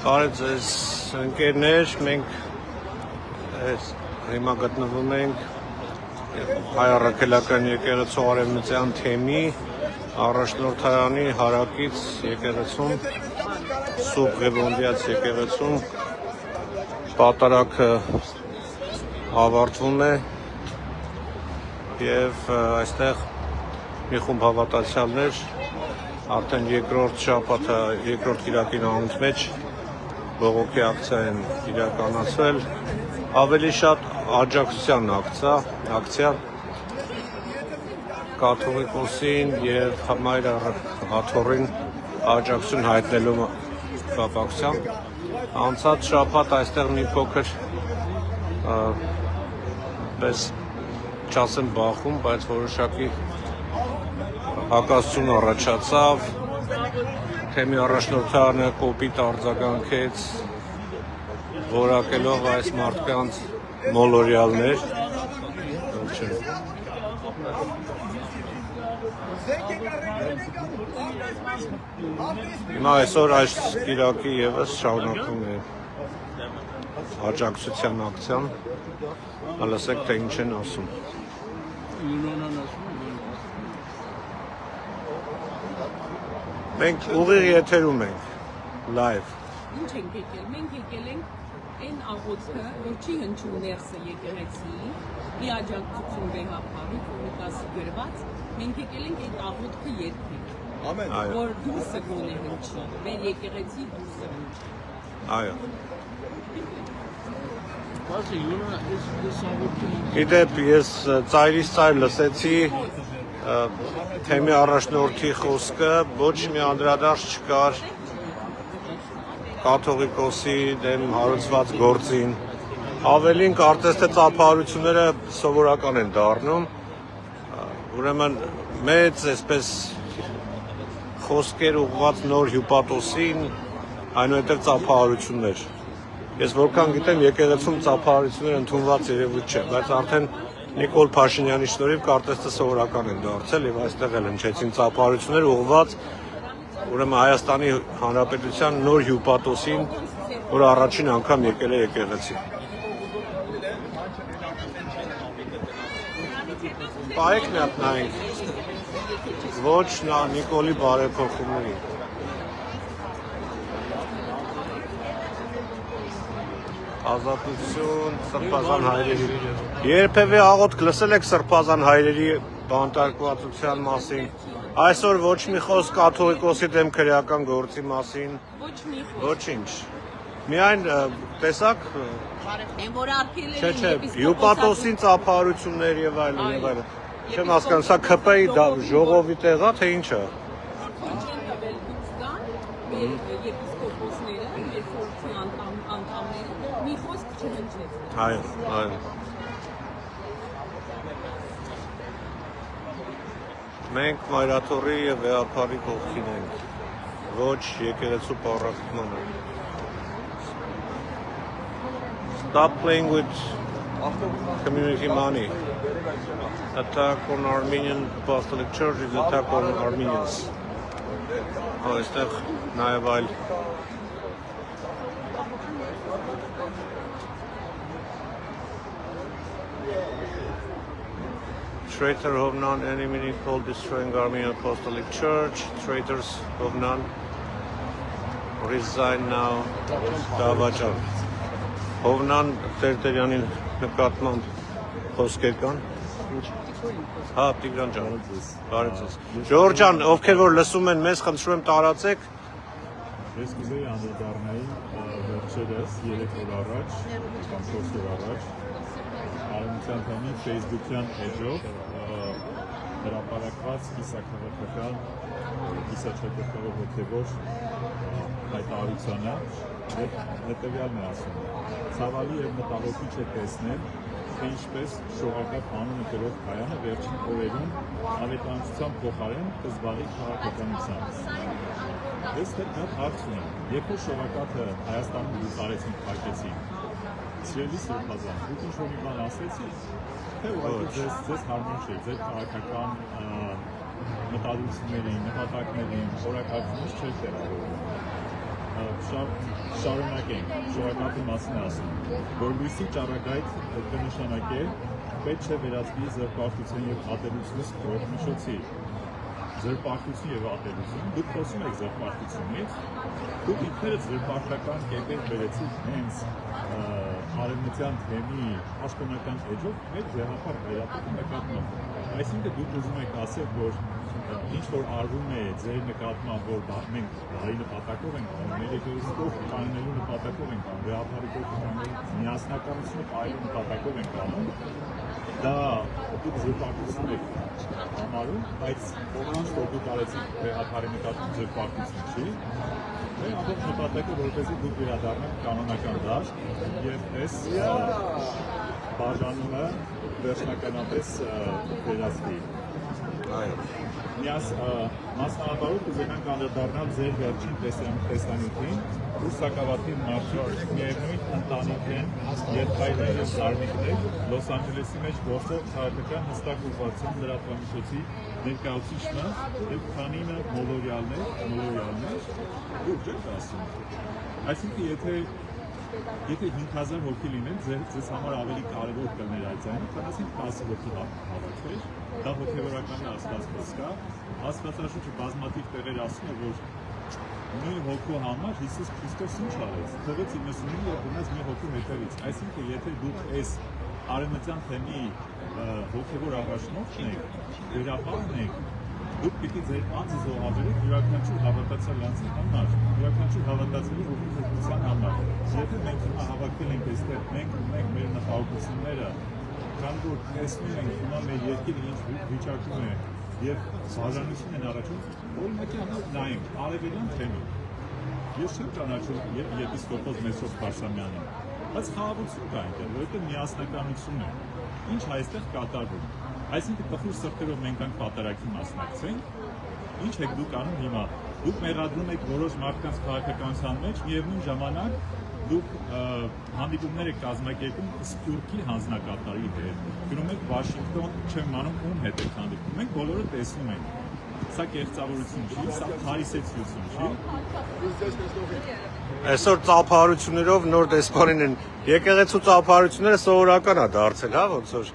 Բարև ձեզ ընկերներ, մենք հիմա գտնվում ենք Հայ առաքելական եկեղեցու Արևմտյան թեմի առաջնորդարանի հարակից եկեղեցում Սուրբ Ղևոնդիաց եկեղեցում պատարագը ավարտվում է եւ այստեղ մի խումբ հավատացյալներ արդեն երկրորդ շաբաթը երկրորդ կիրակի նահանջ մեջ բողոքի ակցիա են իրականացրել ավելի շատ աջակցության ակցիա կաթողիկոսին եւ Մայր Աթոռին աջակցություն հայտնելու կապակցությամբ անցած շաբաթ այստեղ մի փոքր պես չասեմ բախում, բայց որոշակի հակասություն առաջացավ թեմի առաջնորդարանը կոպիտ արձագանքեց որակելով այս մարդկանց մոլորյալներ հիմա այսօր այս կիրակի եւս շարունակվում է աջակցության ակցիան լսեք թե ինչ են ասում մենք ուղիղ եթերում ենք live Ինչ ենք եկել, մենք եկել ենք այն աղոթքը, որ չի հնչում ներսը եկեղեցի, մի աջակցություն վեհապարի, կոմիտասի գրված, մենք եկել ենք այդ աղոթքը երգենք, որ դուրսը գոնե հնչի, մեր եկեղեցի դուրսը հնչի։ Այո։ Գիտեք, ես ծայրից ծայր լսեցի թեմի առաջնորդի խոսքը, ոչ մի անդրադարձ չկար կաթողիկոսի դեմ հարուցված գործին, ավելին կարծես թե ծափահարությունները սովորական են դառնում, ուրեմն մեծ այսպես խոսքեր ուղղված նոր հյուպատոսին, այնուհետև ծափահարություններ։ Ես որքան գիտեմ եկեղեցում ծափահարություններ ընդունված երևույթ չէ, բայց արդեն Նիկոլ Փաշինյանի շնորհիվ կարծես թե սովորական են դարձել եւ այստեղ էլ հնչեցին ծափահարություններ ուղղված ուրեմն Հայաստանի Հանրապետության նոր հյուպատոսին, որ առաջին անգամ եկել է եկեղեցի։ Պայեք մի հատ նայենք։ Ոչ Նիկոլի բարեփոխումներին։ Ազատություն, սրբազան հայրերի։ Երբևէ աղոթք լսել եք սրբազան հայրերի բանտարկվածության մասին։ Այսօր ոչ մի խոսք կաթողիկոսի դեմ քրեական գործի մասին։ Ոչ մի խոսք։ Ոչինչ։ Միայն տեսակ որ արգելել են Չէ, հյուպատոսին ծափահարություններ եւ այլն եւ այլն։ Չեմ հասկանում, սա ԿՊ-ի ժողովի տեղ է, թե ինչ է։ Մեր եպիսկոպոսները, մեր խորհրդի անդամները մի խոսք չհնչեց։ Այո, այո։ Մենք Մայր Աթոռի եւ վեհապարի կողքին ենք, ոչ եկեղեցու պառակտմանը։ Stop playing with community money. Attack on Armenian Apostolic Church is attack on Armenians. Այստեղ նաև այլ Traitor Hovnan, enemy called destroying Armenian Apostolic Church. Traitors Hovnan resign now. Davajan. Hovnan Տերտերյանին նկատմամբ խոսքեր կան։ Հա, Տիգրան ջան, բարև ձեզ։ Ժողովուրդ ջան, ովքեր որ լսում են մեզ, խնդրում եմ տարածեք։ Ես կուզեի անդրադառնալ վերջերս 3 օր առաջ, կամ 4 օր առաջ, Արևմտյան թեմի Facebook-յան էջով հրապարակված կիսաքաղաքական, կիսաչակերտավոր հոգևոր հայտարարությանը հետևյալն է ասում. Ցավալի եւ մտահոգիչ է տեսնել, թե ինչպես շողակապ անունը կրող Կայանը վերջին օրերում ավետարանչության փոխարեն կզբաղի քաղաքականությամբ։ Ես դեռ հարց ունեմ, երբ որ շողակապը Հայաստանում լուսարեցին փակեցին, Սիրելի սրբազան, դուք ինչ որ մի բան ասեցիք, թե ուղղակի ձեզ հարմար չէ, ձեր քաղաքական մտադրություններին, նպատակներին, որակավորումից չէր տեղավորվում։ Շարունակենք, շնորհակալության մասին ասում, որ լույսի ճառագայթ կնշանակե պետք չէ վերածվի զրպարտություն եւ ատելություն ստորմիջոցի։ Զրպարտություն եւ ատելություն, դուք խոսում եք զրպարտությունից, դուք ինքներդ զրպարտական կետեր բերեցիք հենց արևմտյան թեմի պաշտոնական էջով մեր ձեռնափառ վերապետի նկատմամբ։ Այսինքն դուք ուզում եք ասել, որ ինչ որ արվում է ձեր նկատմամբ, որ մենք բարի նպատակով ենք անում, մեր եկեղեցով կանոնելու նպատակով ենք անում, վերապարի կողմից միասնականությունը այլ նպատակով ենք անում, դա դուք զրպարտություն եք համարում, բայց ինչ որ դուք արեցիք վերապարի նկատմամբ զրպարտություն չի, մեր ամբողջ նպատակը որպեսզի դուք վերադառնաք կանոնական դաշտ եւ այս բաժանումը վերջնականապես վերացվի։ Մասնավորապես կուզենանք անդրադառնալ ձեր վերջին տեսանյութին, որ սակավաթիվ մարդիկ միևնույն ընտանիք են, երեխաներ եւ սարմիկներ Լոս Անջելեսի մեջ գործող քաղաքական հստակ ուղղվածության լրատվամիջոցի ներկայացուցիչը եւ քանինը մոլորյալներ, դուք եք ասում։ Այսինքն եթե 5000 հոգի լինեն, ձեզ համար ավելի կարևոր կլներ այդ ձայնը, քան ասենք 10 հոգի հավաքվեր, դա հոգևորական աստվածքով կա, աստվածաշունչը բազմաթիվ տեղեր ասում է, որ նույն հոգու համար Հիսուս Քրիստոս ինչ արեց, թողեց 99 եւ գնաց մի հոգու հետևից, այսինքն եթե դուք այս արևմտյան թեմի հոգևոր առաջնորդն եք, վերապահն եք, դուք պիտի ձեր անձը զոհաբերեք յուրաքանչյուր հավատացյալ անձի համար, յուրաքանչյուր հավատացյալի հոգևորության համար։ Եթե մենք հիմա հավաքվել ենք այստեղ, մենք ունենք մեր նպատակությունները, քանի որ տեսնում ենք հիմա մեր երկիրը ինչ վիճակում է եւ բաժանություն են առաջում, օրինակի համար նայենք արևելյան թեմը։ Ես չեմ ճանաչում եպիսկոպոս Մեսրոպ Պարսամյանին, բայց խաղաղություն կա այնտեղ, որովհետեւ միասնականություն է։ Ինչ այստեղ կատարվում։ Այսինքն տխուր սրտերով մենք անք պատարագի մասնակցենք, ինչ եք դուք անում հիմա, դուք մեղադրում եք որոշ մարդկանց քաղաքականության մեջ, միևնույն ժամանակ դուք հանդիպումներ եք կազմակերպում Սփյուռքի հանձնակատարի հետ, գնում եք Վաշինգտոն, չեմ անում ում հետ եք հանդիպում, մենք բոլորը տեսնում ենք, սա կեղծավորություն չի, սա փարիսեցիություն չի։ Այսօր ծափարություններով նոր դեսպանին են, եկեղեցու ծափարությունները սովորական է դարձել, հա, ոնց որ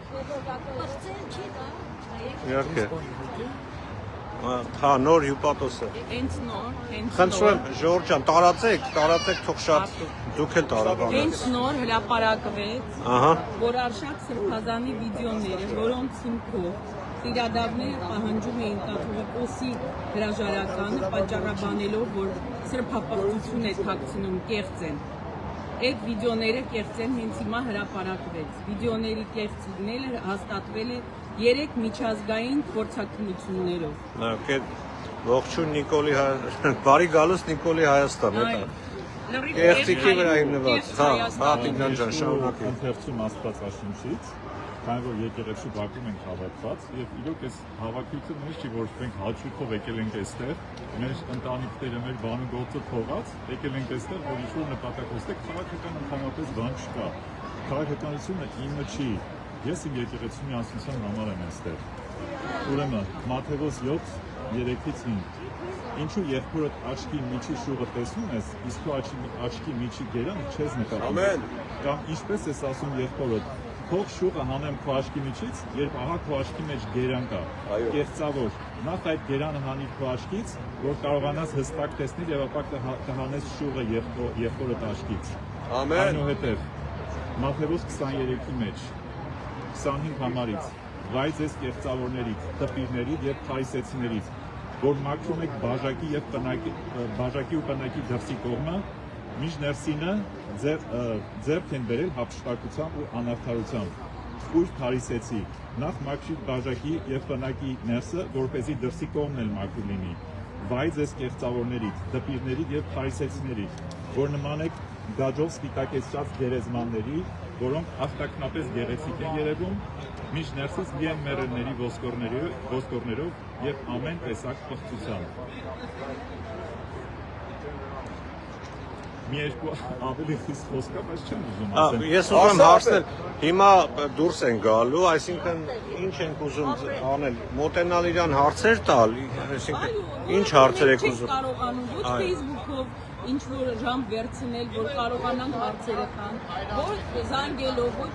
Իհարկե։ Հա, նոր հյուպատոսը։ Հենց նոր, Խնդրում եմ, Ժորժ ջան, տարածեք, թող շատ դուք էլ տարաբանեք։ հենց նոր հրապարակվեց, Ահա։ որ Արշակ Սրբազանի վիդեոները, որոնց հիմքով տիրադավները պահանջում էին կաթողիկոսի հրաժարականը, պատճառաբանելով, որ սրբապղծություն է թաքցնում, կեղծ են։ Այդ վիդեոները կեղծ են, հենց հիմա հրապարակվեց։ Վիդեոների կեղծ լինելը հաստատվել է 3 միջազգային փորձաքննություններով։ Այդ ողջույն Նիկոլի բարի գալուստ Նիկոլի Հայաստան, դա։ Կեղծիքի վրա հիմնված, հա, Տիգրան ջան, շարունակեք։ Ընթերցում Աստվածաշունչից, քանի որ եկեղեցու բակում ենք հավաքված եւ իրոք այս հավաքույթը նույնիսկ չի որ մենք հաճույքով եկել ենք այստեղ, մեր ընտանիքները, մեր բանուգործը թողած, եկել ենք այստեղ, որ ինչ-որ նպատակ ոստեք, քաղաքական ընդհանրապես բան չկա։ Քաղաքականությունը իմը չի։ Ես իմ եկեղեցու միասնության համար եմ այստեղ։ Ուրեմն Մատթեոս 7:3-5 Ինչու եղբորդ աչքի միջի շուղը տեսնում ես, իսկ քո աչքի միջի գերանը չես նկատում։ Ամեն։ Կամ ինչպես ես ասում եղբորդ, թող շուղը հանեմ քո աչքի միջից, երբ ահա քո աչքի մեջ գերան կա։ Կեղծավոր։ Նախ այդ գերանը հանիր քո աչքից, որ կարողանաս հստակ տեսնել եւ ապա կհանես շուղը եղբորդ աչքից։ Ամեն։ Այնուհետև Մատթեոս 23-ի մեջ 25 համարից վայ ձեզ կեղծավորներից, տպիրներից եւ փարիսեցիներից, որ մաքրում եք բաժակի եւ բաժակի ու պնակի դրսի կողմը, մինչ ներսինը ձեռք են բերել հափշտակությամբ ու անարդարությամբ։ Ույր փարիսեցի, նախ մաքրի բաժակի եւ պնակի ներսը, որպեսզի դրսի կողմն էլ մաքուր լինի։ Վայ ձեզ կեղծավորներից, տպիրներից եւ փարիսեցիներից, որ նման եք գաջով սպիտակեցած գերեզմանների, որոնք արտաքնապես գեղեցիկ են երևում, մինչ ներսից լի են մեռելների ոսկորներով եւ ամեն տեսակ պղծությամբ։ մի երկու ավելի խիստ խոսքա, բայց չեմ ուզում ասել։ Ես ուզում եմ հարցնել, հիմա դուրս են գալու, այսինքն ինչ ենք ուզում անել, մոտենալ իրան հարցեր տալ, այսինքն ինչ հարցեր եք ուզում։ Կարողանում ոչ Facebook-ով ինչ որ ժամ վերցնել, որ կարողանանք հարցերը տան, ոչ զանգելով, ոչ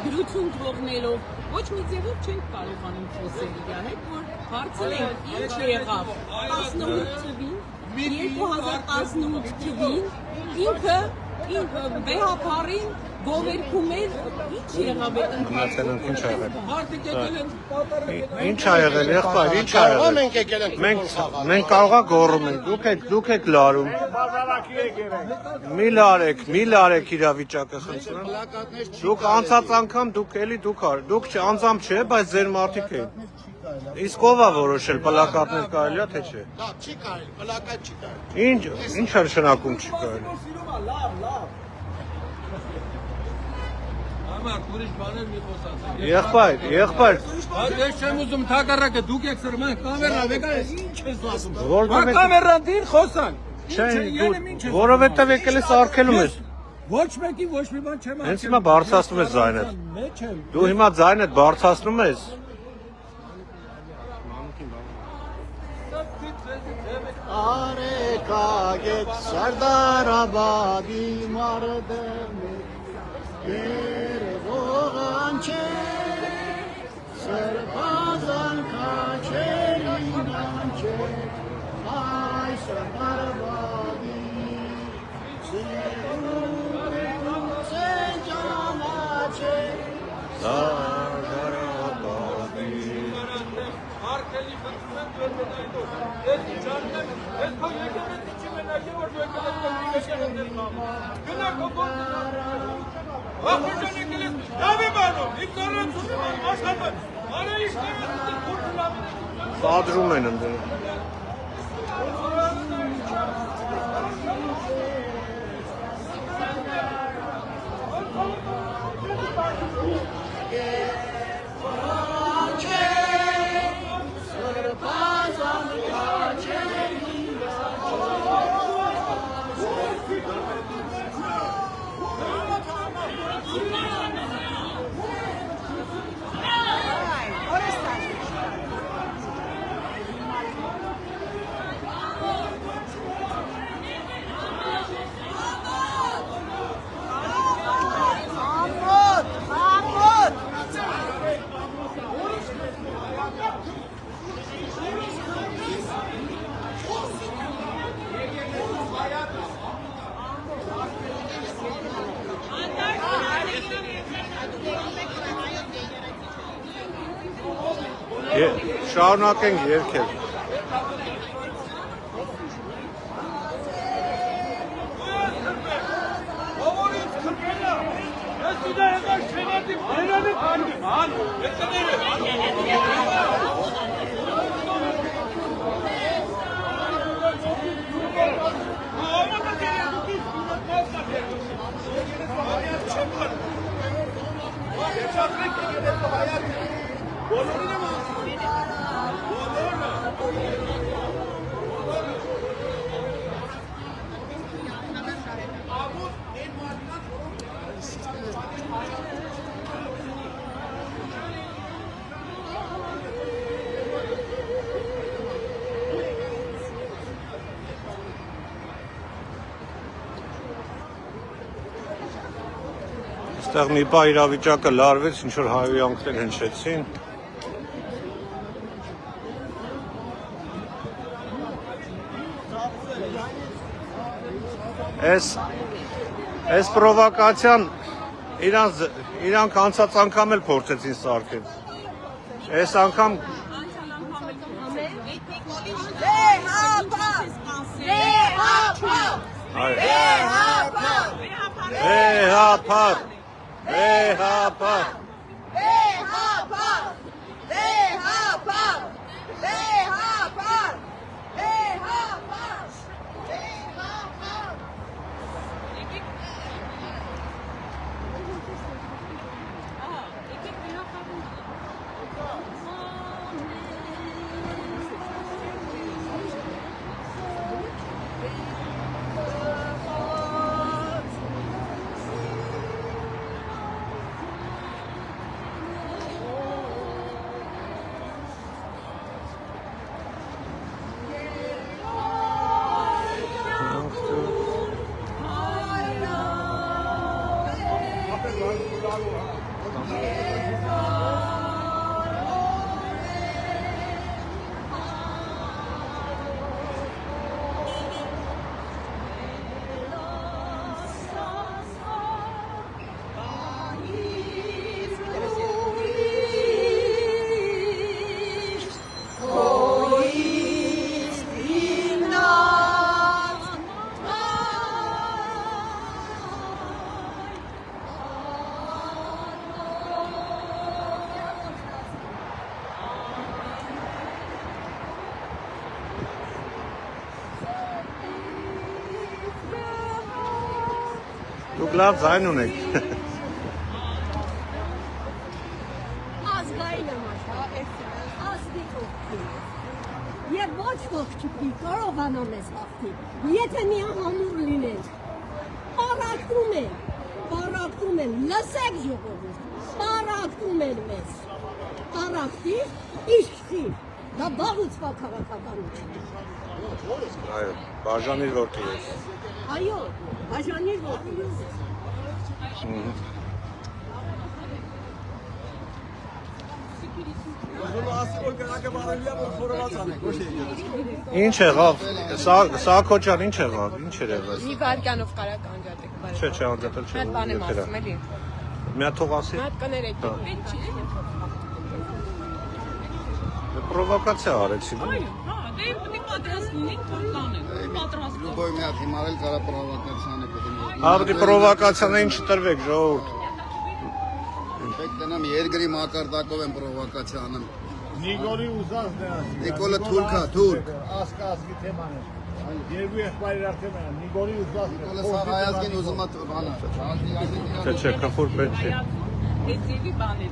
գրություն թողնելով, ոչ մի ձևով չենք կարողանում խոսել իր հետ, որ հարցնենք ինչ եղավ 18 թվին, 2018 թվին, ինքը վեհապարին գովերքում էր, ինչ եղավ է Մնացել ենք ինչ ա եղել։ Հարդիկ եկել են Ինչ ա եղել, եղբայր, ինչ ա եղել։ Մենք կարողա գոռում ենք, դուք եք լարում։ Մի լարեք իրավիճակը խնդրում։ Դուք անցած անգամ դուք անձամբ չէ, բայց ձեր մարդիկ էին։ Իսկ ով է որոշել պլակատներ կարելի է թե չէ։ Չի կարելի, պլակատ չի կարելի։ Ինչ նշանակում չի կարելի։ Ուրիշ բաներ մի խոսած։ Եղբայր։ Ես չեմ ուզում թակարակը դուք եք սրման կամերա վեկա ինչ ես ասում։ Որովհետև Կամերան դին խոսան։ որովհետև եկել ես արգելում ես։ Ոչ մեկի ոչ մի բան չեմ Հենց հիմա բարձրացնում ես ձայնդ։ Դու հիմա ձայնդ բարձրացնում ես։ Արեկագետ Սարդարաբադի մարդը երևողան չէ, սրբազան կաչերինան չէ, այ Սարդարաբադի սիրուց է ճանաչե, Սարդարաբադի Արկելի խնդրում եմ դուրս այդ իջանն եմ, այդ քո եկեղեցի չի մենակ որ եկեղեցի գնա կոկոտ Ախոջան եկել ես լավ է բանում, իմ կառուցում աշխատում, արել իշխները դուրս լավ է Սադրում են ընդդեմ։ Շարունակենք երգել։ Ավորից քրկելա, ես դիդա եղար շենատի բերանի կանում, հան, Այստեղ մի բա իրավիճակը լարվեց, ինչ որ հայհոյանքներ հնչեցին։ Այս պրովոկացիան իրանք անցած անգամ էլ փորձեցին սարքել։ Այս անգամ Դուք լավ ձայն ունեք։ Ազգային ամաշա, ազգի ողքի։ Եվ ոչ ողք չպի, կարողանա մեզ հաղթի։ Եթե միահամուռ լինենք, պարակտում են, լսեք ժողովուրդ, պարակտում են մեզ։ Պարակտի, իշխի, դա բաղուցվա քաղաքականություն։ Այո, բաժանիր որդի ես։ Այո, բաժանիր ողքի ես։ Ինչ եղավ, Սահակոջան, ինչ եղավ, ինչ էր եղել։ Մի վարկանով կարակ անջատեք, բարև։ Չէ, անջատել չէ։ Մի հատ բան եմ ասում, էլի։ Մի հատ թող ասի։ Մի հատ կներեք, պետք չի։ Պրովոկացիա արեցի։ Այո, հա, դե պետք է պատրաստ լինենք, որ կանենք, պատրաստ։ Любой меня отнимали, когда провокационный потом. Ապրի պրովոկացիաներին չտրվեք, ժողովուրդ։ Բեկտենամ երկրի մակարդակով են պրովոկացիան։ Նիկոլի ուզած նրանց։ Նիկոլը թուրքա, թուրք։ Ասկազգի թեման է։ Երկու եղբայրեր արդեն են, Նիկոլի ուզած։ Նիկոլը սա հայազգին ուզում է բանը։ Չէ, քֆուր պետք չէ։ Էցելի բան է։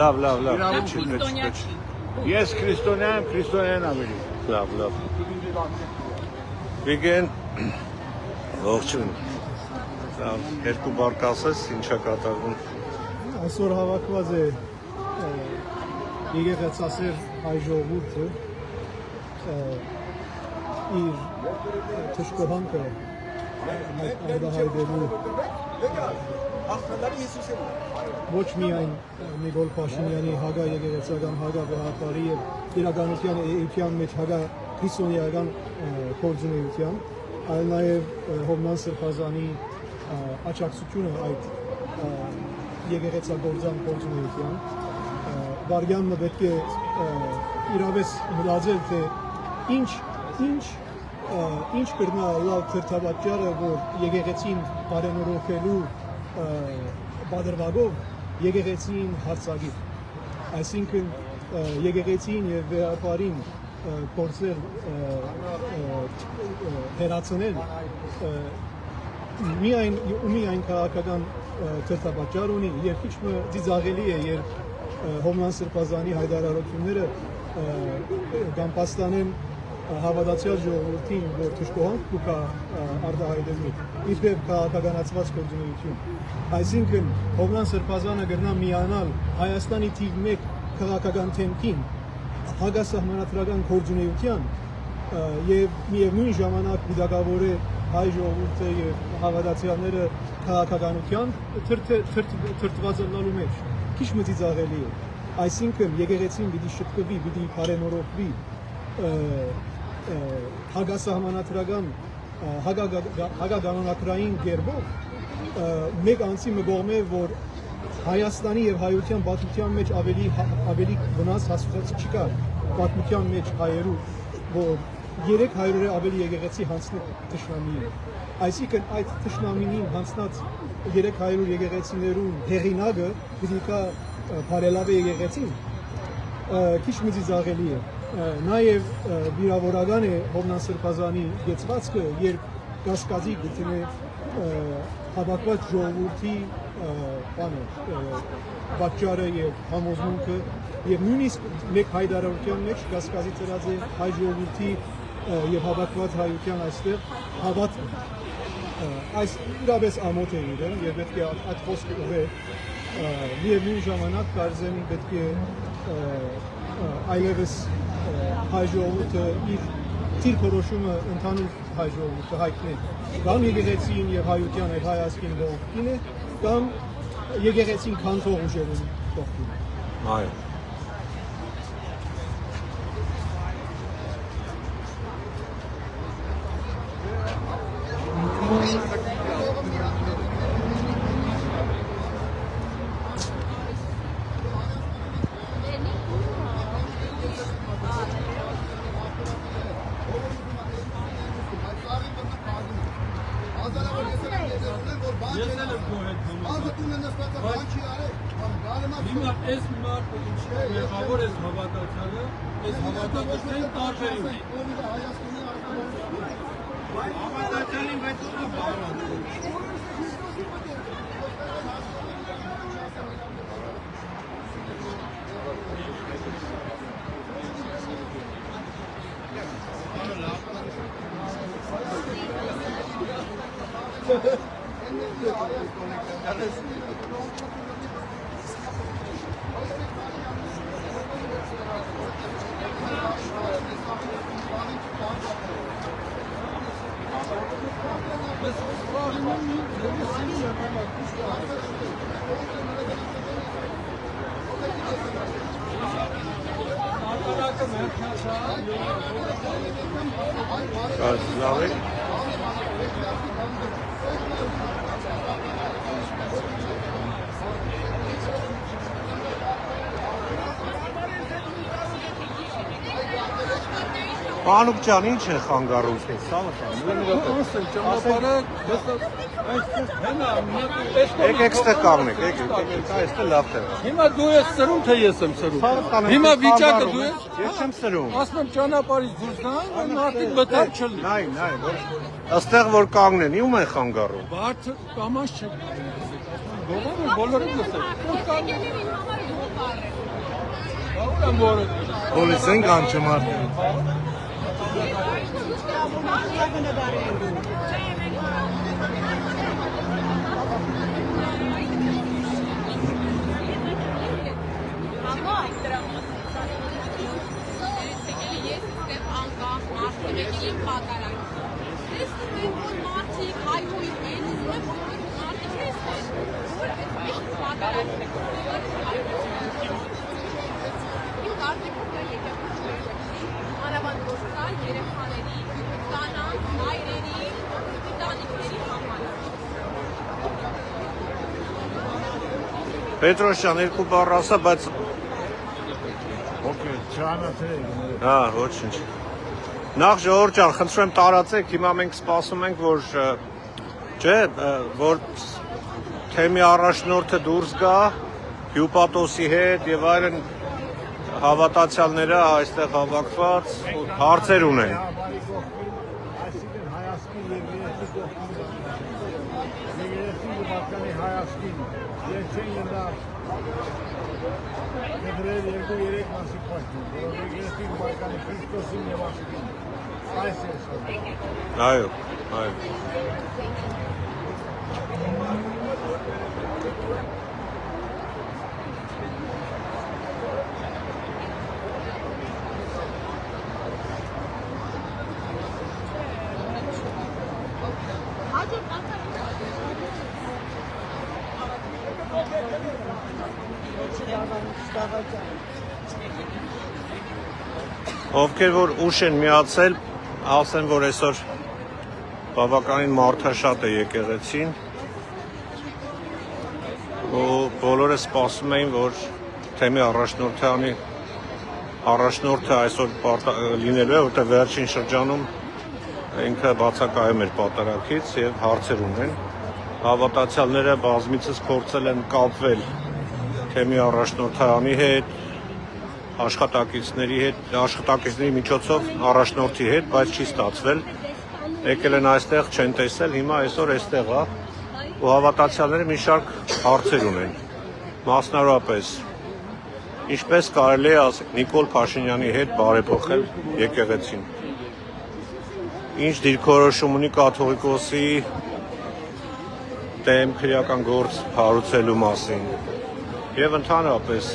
Լավ։ Ես քրիստոնյա եմ, քրիստոնյան ավելի։ Լավ։ Վիգեն, ողջույն։ Լավ, երկու բառ կասես, ինչա կատարվում։ Այսօր հավաքված է եկեղեցասեր հայ ժողովուրդը իր թշկոհանքը արտահայտելու ոչ միայն Նիկոլ Փաշինյանի հագա եկեղեցական հագա գաղափարի եւ իրականության էության մեջ հագա քրիստոնեական գործունեության, այլ նաեւ Հովնան Սրբազանի աջակցությունը այդ եկեղեցագործան գործունեության վարյանը պետք է իրավես մտածել թե ինչ կրնա լավ թերթավաճառը որ եկեղեցին բարենորոգելու բادرվագով եկեղեցին հարցակի այսինքն եկեղեցին եւ վեհապարին կորցել հերացնել միայն քաղաքական թերթավաճառ ունի եւ քիչ դիզաղելի է երբ Հովնան Սրբազանի հայտարարությունները Գամպաստանեն հավատացյալ ժողովրդին, որ թշկոհանք կուկա արտահայտելու իբրև քաղաքականացված գործունեություն։ Այսինքն Հովնան Սրբազանը գրնա միանալ Հայաստանի թիվ 1 քաղաքական թեմքին հագասահմանադրական գործունեության եւ միևնույն ժամանակ դիտակավոր է հայ ժողովուրդը եւ հավատացյալները քաղաքականության թրթված ելնալու մեջ քիչ մտիզաղելի է այսինքն եկեղեցին պիտի շփվի պիտի բարենորոգվի հագասահմանադրական հագականոնակրային գերբով մեկ անձի մգողմե որ Հայաստանի եւ հայության պատմության մեջ ավելի վնաս հասցած չկա պատմության մեջ հայերու որ 300-ը ավելի եկեղեցի հանցնող թշնամի է այսինքն այդ թշնամին հանցնած 300 եկեղեցիներուն հեղինակը դիտիկա բարելավե եկեղեցին քիչ մտիզաղելի է նաև վիրավորական է Հովնան Սրբազանի գեցվածքը երբ կասկածի գտնե հավաքված ժողովրդի բանը պատճառը եւ համոզմունքը եւ նույնիսկ մեկ հայտարարության մեջ կասկածի ծրած է հայ ժողովրդի եւ հավաքված հայության այստեղ հավատ այս իրավես ամոթ է իրեն եւ պետք է այդ խոսքը ուղղել միևնույն ժամանակ կարծեմ պետք է այլևս հայ ժողովուրդը իր դիրքորոշումը ընդհանուր հայ ժողովուրդը հայտնի կամ եկեղեցին եւ հայության եւ հայասկին կողքին է կամ եկեղեցին քանթող ուժերին կողքին է։ Այո։ Հիմա այս մարդը ինչի մեղավոր ես հավատացյալը, այս հավատացյալին տարբերում է։ Հավատացյալին բայց ո՞րը բառան։ Լավ է։ Պանուկ ջան, ինչ է խանգարում քեզ, սա՞ը։ Ասել ճանապարհը Եկեք ստե կանգնեք, եկեք, այստեղ լավ թե։ Հիմա դու ես սրում թե ես եմ սրում։ Հիմա վիճակը դու ես։ Ես չեմ սրում։ Ասում եմ ճանապարհից դուրս գան, մարդիկ մտար չլինի։ Նայ, այստեղ որ կանգնեն, ում են խանգարում։ Բարձր կամաց չէ։ Բոլորը բոլորը լսել։ Պոլիսեն կանչում արդեն։ Պետրոսյան, երկու բառ ասա, բայց Okay, չանացեք։ հա, ոչինչ։ Նախ ժողովուրդ ջան, խնդրում եմ տարածեք, հիմա մենք սպասում ենք, որ չէ, որ թեմի առաջնորդը դուրս գա հյուպատոսի հետ եւ այլն հավատացյալները այստեղ հավաքված հարցեր ունեն։ Այսինքն հայասկին եւ երեսի կողքին երեսի բականի հայասկին երկեն ենա Մեդրել երկու-երեք մասիկ պաշտում, որով երեսի բականի Քրիստոսին եւ ասկին այս է սա։ Այո, այո։ Ովքեր որ ուշ են միացել, ասեն, որ այսօր բավականին մարդաշատ է եկեղեցին ու բոլորը սպասում էին, որ թեմի առաջնորդը այսօր լինելու է, որտեղ վերջին շրջանում ինքը բացակայում էր պատարագից եւ հարցեր ունեն։ Հավատացյալները բազմիցս փորձել են կապվել թեմի առաջնորդանի հետ, աշխատակիցների միջոցով առաջնորդի հետ, բայց չի ստացվել։ Եկել են այստեղ, չեն տեսել, հիմա այսօր այստեղ է ու հավատացյալները մի շարք հարցեր ունեն։ Մասնավորապես, ինչպես կարելի է Նիկոլ Փաշինյանի հետ բարեփոխել եկեղեցին։ Ինչ դիրքորոշում ունի կաթողիկոսի դեմ քրեական գործ հարուցելու մասին։ Եվ ընդհանրապես,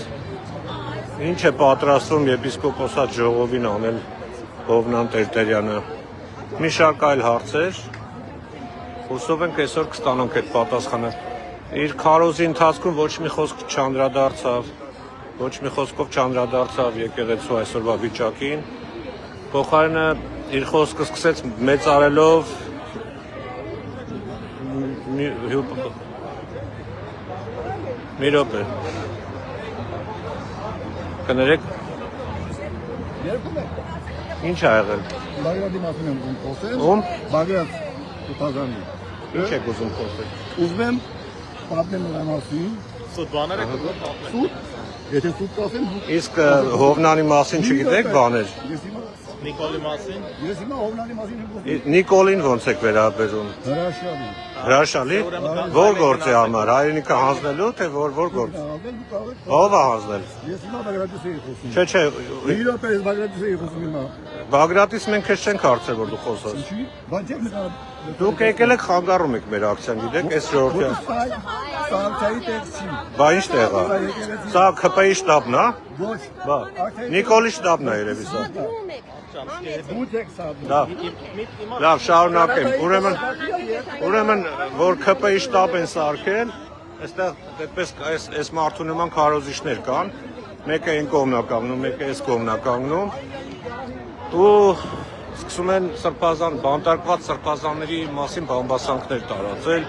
ինչ է պատրաստվում եպիսկոպոսատ ժողովին անել Հովնան Տերտերյանը։ Մի շարք այլ հարցեր։ Հուսով ենք այսօր կստանանք այդ պատասխանը։ Իր քարոզի ընթացքում ոչ մի խոսք չանդրադարձավ, ոչ մի խոսքով չանդրադարձավ եկեղեցու այսօրվա վիճակին։ Փոխարենը իր խոսքը սկսեց մեծարելով մի րոպե։ Կներեք։ Ինչ ա եղել։ Բագրատի մասին եմ ուզում խոսել։ Ում։ Բագրատ Կուտազյանի։ Ինչ եք ուզում խոսել։ Ուզում եմ պատմել նրա մասին։ Սուտ բաները կգործեն։ Սուտ։ Եթե սուտ կասեմ, Իսկ Հովնանի մասին չգիտեք բաներ։ ես հիմա Նիկոլի մասին։ ես հիմա Հովնանի մասին եմ խոսում։ Նիկոլին ոնց եք վերաբերում։ Հրաշալի։ Հրաշալի։ Որ գործի համար, հայրենիքը հանձնելու, թե որ գործ։ Ո՞վ է հանձնել։ Ես հիմա Բագրատից էի խոսում։ Չէ, Մի րոպե ես Բագրատից էի խոսում հիմա։ Բագրատից մենք քեզ չենք հարցեր, որ դու խոսես։ Ինչի՞։ Բայց եք նկար։ Դուք եկել եք խանգարում եք մեր ակցիան, գիտեք, այս ժողովրդի։ Սարքայի տեքսի։ Բա ինչ տեղ է։ Սա ԿՊ-ի շտաբն է։ Ոչ։ Բա Նիկոլի շտաբն է երևի սա։ Դուք եք սարքում։ Լավ, շարունակեմ։ Ուրեմն որ ԿՊ-ի շտաբ են սարքել, այստեղ այդպես այս մարդու նման քարոզիչներ կան, մեկը այն կողմն է կանգնում, մեկը այս կողմն է կանգնում։ Ու սկսում են բանտարկված սրբազանների մասին բամբասանքներ տարածել։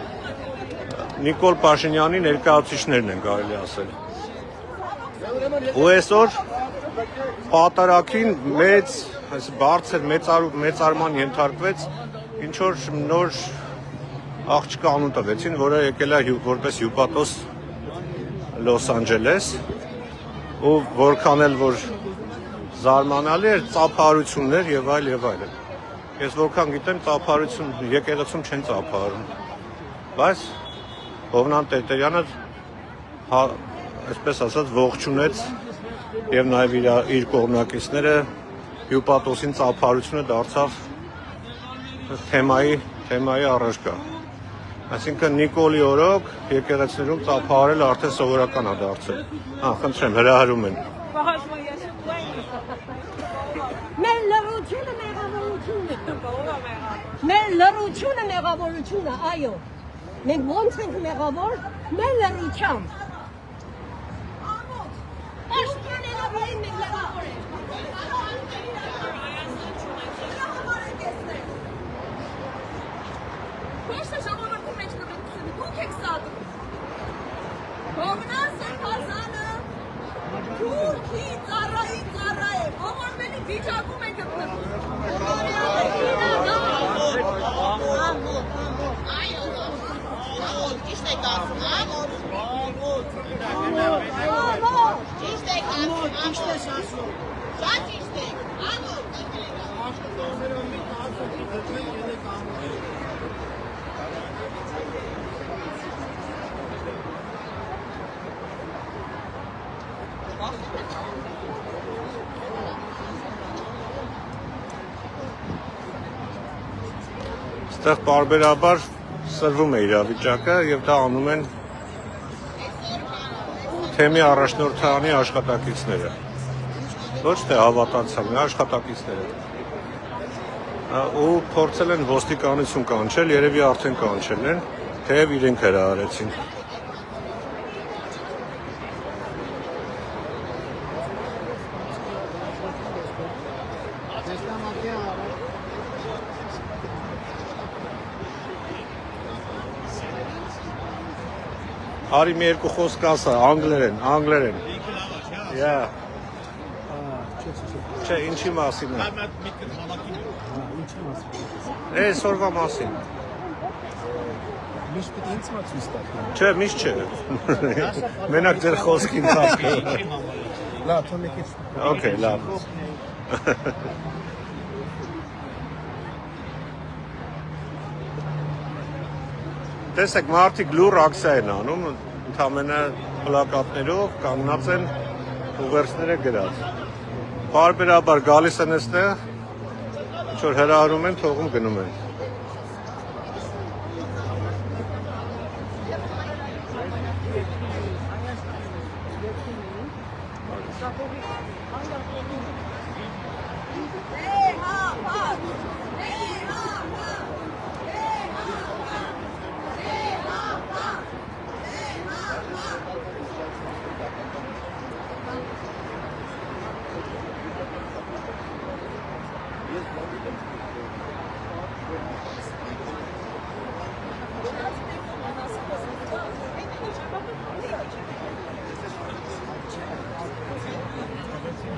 Նիկոլ Փաշինյանի ներկայացուցիչներն են կարելի ասել։ Ու այսօր պատարակին մեծ, բարձր մեծարման ենթարկվեց ինչ որ նոր աղջկա անուն տվեցին, որը եկել է որպես հյուպատոս Լոս Անջելես, ու որքան էլ որ զարմանալի էր, ծափարություններ եւ այլ եւ այլն։ Ես որքան գիտեմ, ծափարություն եկեղեցում չեն ծափարում։ Բայց Հովնան Տերտերյանը այսպես ասած ողջունեց եւ նաեւ իր կողմնակիցները հյուպատոսին ծափարությունը դարձավ թեմայի առարկա։ Այսինքն Նիկոլի օրոք եկեղեցիներում ծափարել արդեն սովորական է դարձել։ Խնդրեմ, հրահրում են։ Մեր լռությունը մեղավորություն է։ Մեր լռությունը մեղավորություն է, այո։ Մենք ոնց ենք մեղավոր, մեր լռությամբ։ Աշտրանելավային մենք լռավոր ենք։ Ոչ ժողովրդի մեջ կգտնվի, դուք եք սադրում։ Հովնան Սրբազանը թուրքի ծառայի ծառա է, ողորմելի վիճակում է Այստեղ պարբերաբար սրվում է իրավիճակը եւ դա անում են թեմի առաջնորդանի աշխատակիցները։ Ոչ թե հավատացյալներ, աշխատակիցները։ Ու փորձել են ոստիկանություն կանչել, երևի արդեն կանչել են, թեև իրենք հրահարեցին։ Արի մի երկու խոսք ասա, անգլերեն։ Yeah. Չէ, ինչի մասին է։ Այսօրվա մասին։ Միշտ պետք է ինձ մացույց տալ։ Չէ, միշտ չէ։ Մենակ ձեր խոսքի ընթացքը։ Լավ, թող եկես։ Okay, լավ։ Տեսեք, մարդիկ լուր ակցիա են անում, ընդհանրապես պլակատներով կանգնած են ուղերձները գրած։ Պարբերաբար գալիս են այստեղ, ինչ որ հրահարում են, թողում գնում են։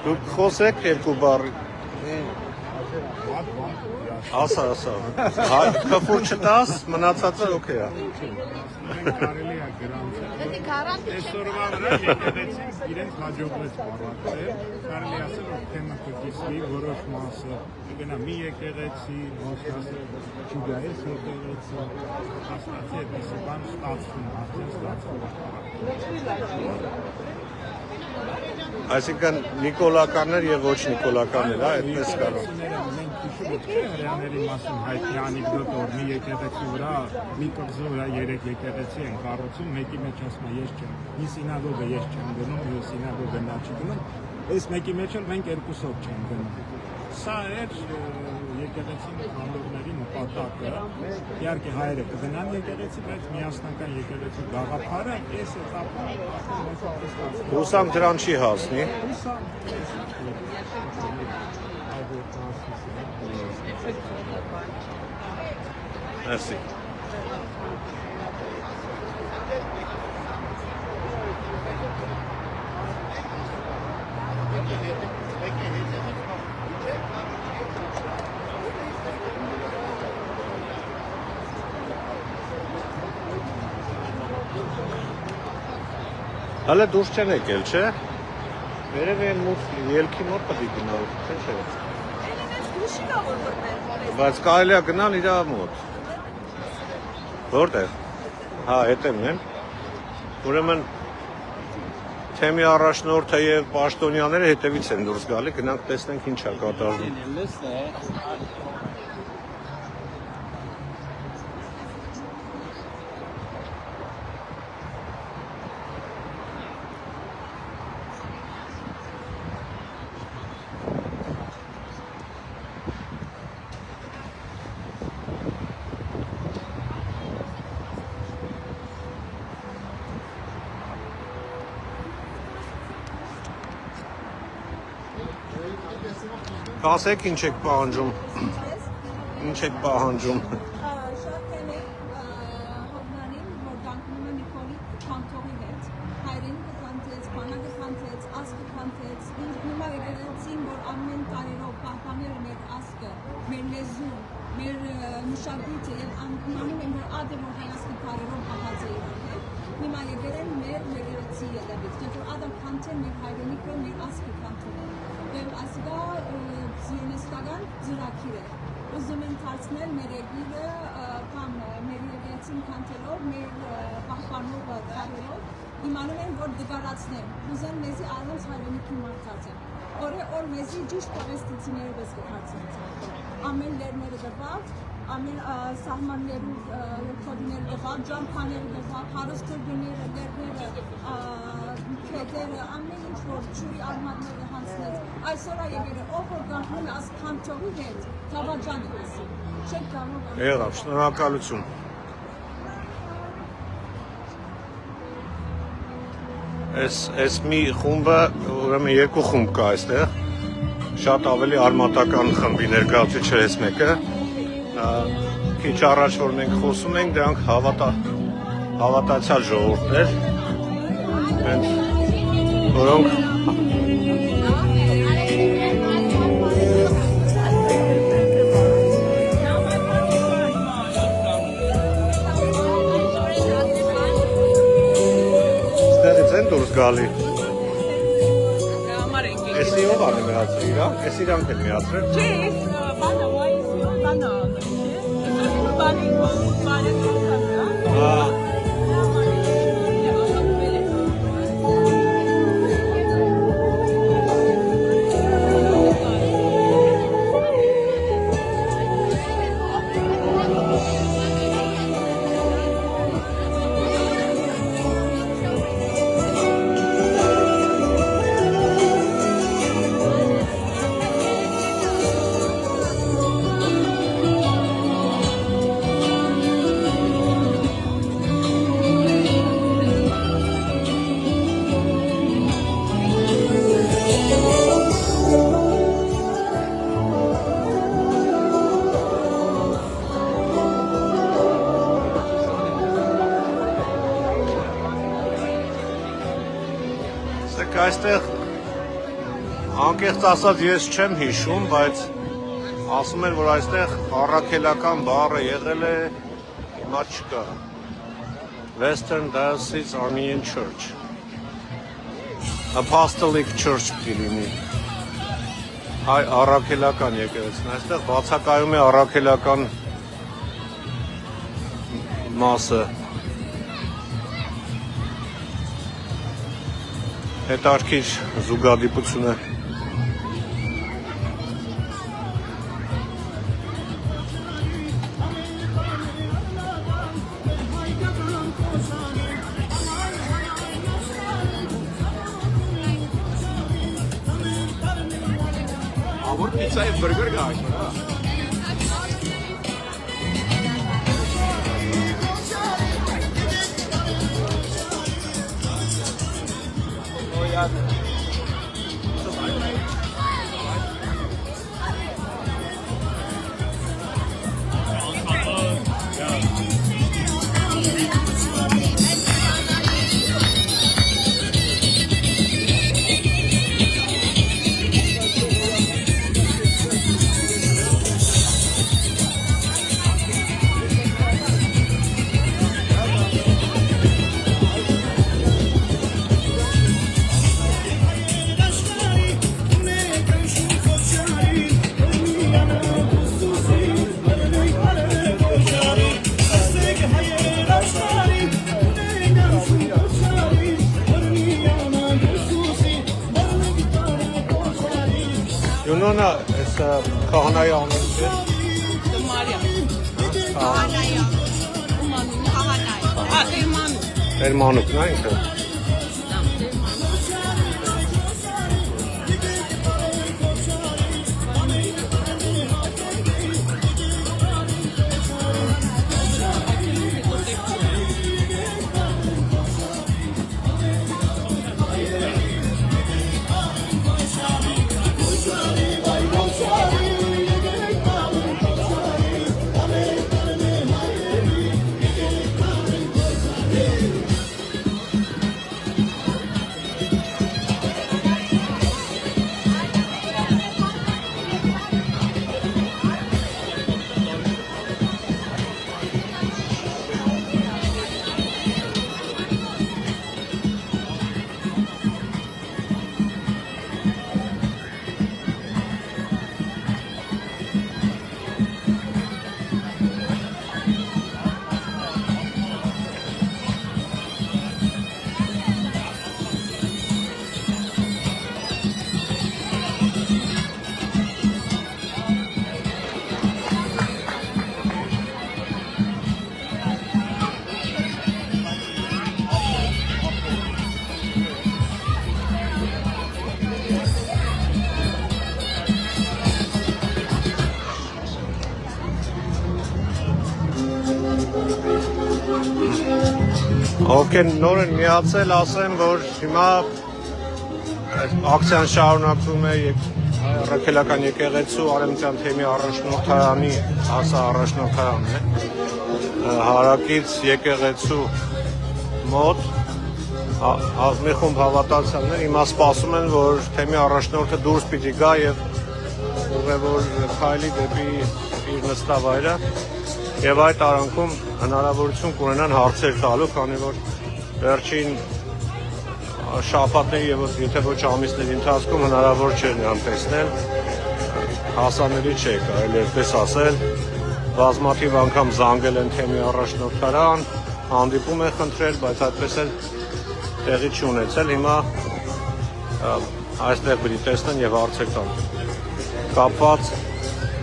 Դուք խոսեք երկու բառ։ Ասա։ Քֆուր չտաս, մնացածը օքեյ է։ Կարելի է գրանցել։ Այսօրվա վրա եկեղեցին իրենց հաջողվեց բավարարել, կարելի ասել, որ թեմը կգիսվի որոշ մասը, կգնա մի եկեղեցի, չգայես եկեղեցի, հաստատի այդպիսի բան ստացվում, արդեն ստացվում։ Այսինքն նիկոլականներ եւ ոչ նիկոլականներ, այդպես կարող։ Մենք հիշում ենք հրեաների մասին հայտնի անեկդոտ, որ մի եկեղեցի վրա, մի կղզու վրա 3 եկեղեցի են կառուցում, մեկի մեջ ասում է ես չեմ, մի սինագոգը ես չեմ գնում, մի սինագոգը նա չի գնում, այս մեկի մեջ էլ մենք երկուսով չենք գնում։ Սա էր եկեղեցի քանդողների նպատակը, իհարկե հայերը կգնան եկեղեցի, բայց միասնական եկեղեցի գաղափարը այս էտապում Հուսամ դրան չի հասնի։ Merci. Հələ դուրս չեն եկել, չէ՞։ Վերև են մոտ ելքի մոտ պետք է գնալ, չէ՞։ Բայց կարելի է գնալ իր մոտ։ Որտեղ։ Հա, հետևն են։ Ուրեմն թեմի առաջնորդը եւ պաշտոնյաները հետևից են դուրս գալի, գնանք տեսնենք ինչ է կատարվում։ Ասեք ինչ եք պահանջում։ Ինչ եք պահանջում։ Շատ են հովնանին, որ դանկնում է Նիկոլի քանթողի հետ, հայրենի կքանթեց, բանակը քանթեց, ասկը քանթեց, հիմա եկեղեցին, որ ամեն տարերով պահպանել մեր ասկը, մեր լեզուն, մեր մշակույթը եւ անում են, որ ադը որ հայաստանի տարերով պահած է իրանք, հիմա եկեղեն մեր եկեղեցի ելավից, որ ադամ քանթեն մեր հայրենիքը, մեր ասկը քանթողը։ Եվ ասկա զիոնիստական ծրագիր է։ Ուզում են դարձնել մեր երկիրը կամ մեր եկեղեցին քանթելով, մեր պահպանող տարերով, իմանում են, որ դգարացնեն, ուզեն մեզի առանց հայրենիքի մարդացեն։ Օր մեզի ճիշտ պաղեստիցիները պես կդարձնեն։ Ամեն լերները դպավ, ամեն սահմաններու կոդիները դպավ, ջամփաները դպավ, հարստությունները, լերները, քետերը, ամեն ինչ որ ճուրի արմատները հանցնեց։ Այսօր եկերը ով որ գանքում է աս քանթողի հետ, թավաջան է ասի։ Չեք կարող։ Եղավ, շնորհակալություն։ Այս մի խումբը, ուրեմն երկու խումբ կա այստեղ, շատ ավելի արմատական խմբի ներկայացուցիչ է այս մեկը, քիչ առաջ որ մենք խոսում ենք, դրանք հավատացյալ ժողովուրդներ, որոնք դուրս գալի։ Էսի ով ան է միացրել իրան, էս իրանք են միացրել։ Չէ, բանը վայսի, բանը Տեսեք, այստեղ անկեղծ ասած ես չեմ հիշում, բայց ասում են, որ այստեղ առաքելական բառը եղել է, հիմա չկա։ Western Diocese Armenian Church, Apostolic Church կլինի։ Հայ առաքելական եկեղեցին, այստեղ բացակայում է առաքելական մասը։ Հետարքիր զուգադիպություն է։ Ավոր պիցա եւ բուրգեր գա։ Յունոնա, ես կահանայի անուն չէ։ Մարիամ։ Քահանայա։ Ումանուն քահանայա։ Էրմանու։ Էրմանուկն է ինքը։ Ովքեր նոր են միացել, ասեմ, որ հիմա ակցիան շարունակվում է Առաքելական եկեղեցու Արեմտյան թեմի առաջնորդարանի, հասա առաջնորդարանն է, հարակից եկեղեցու մոտ մի խումբ հավատացյալներ հիմա սպասում են, որ թեմի առաջնորդը դուրս պիտի գա եւ ուղևոր քայլի դեպի իր նստավայրը եւ այդ արանքում հնարավորություն կունենան հարցեր տալու, քանի որ վերջին շաբաթների եւ եթե ոչ ամիսների ընթացքում հնարավոր չէ նրան տեսնել, հասանելի չէ, կարելի այդպես ասել, բազմաթիվ անգամ զանգել են թեմի առաջնորդարան, հանդիպում են խնդրել, բայց այդպես էլ տեղի չունեցել, հիմա այստեղ պիտի տեսնեն եւ հարցեր տան։ Կապված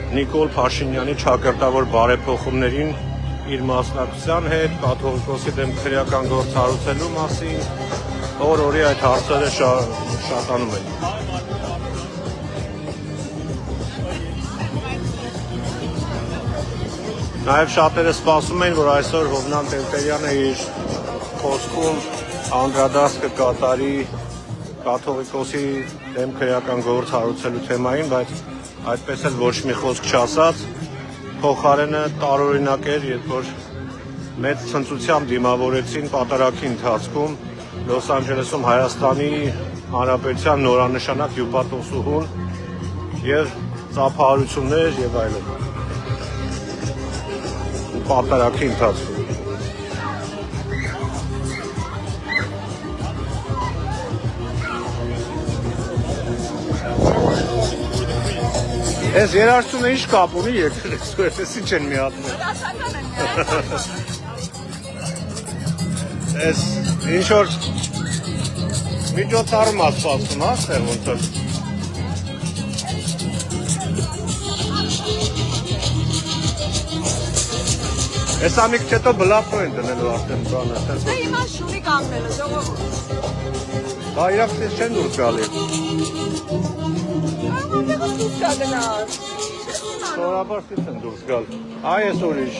Նիկոլ Փաշինյանի ճակերտավոր բարեփոխումներին իր մասնակցության հետ, կաթողիկոսի դեմ քրեական գործ հարուցելու մասին, օր-օրի այդ հարցերը շատանում են։ Նաև շատերը սպասում են, որ այսօր Հովնան Տերտերյանը իր խոսքում անդրադարձ կկատարի կաթողիկոսի դեմ քրեական գործ հարուցելու թեմային, բայց այդպես էլ ոչ մի խոսք չասած, փոխարենը տարօրինակ էր, երբ որ մեծ ցնծությամբ դիմավորեցին պատարագի ընթացքում Լոս Անջելեսում Հայաստանի Հանրապետության նորանշանակ հյուպատոսուհուն եւ ծափահարություններ եւ այլն։ Պատարակի ընթացքում։ Ես երաշտունը ինչ կապ ունի եկեղեցու հետ, ես ինչ են միատնում։ Ես ինչ որ միջոցառում ասվածում, հա, ստեղ ոնց որ։ Ես ամիք չետո բլապո են դնելու արդեն բանը, ասենց որ։ Հիմա շունի կանգնելը, ժողովուրդ։ Դա իրավ սես չեն դուրս գալի։ Սորաբար սես են դուրս գալ։ Այ ես ուրիշ։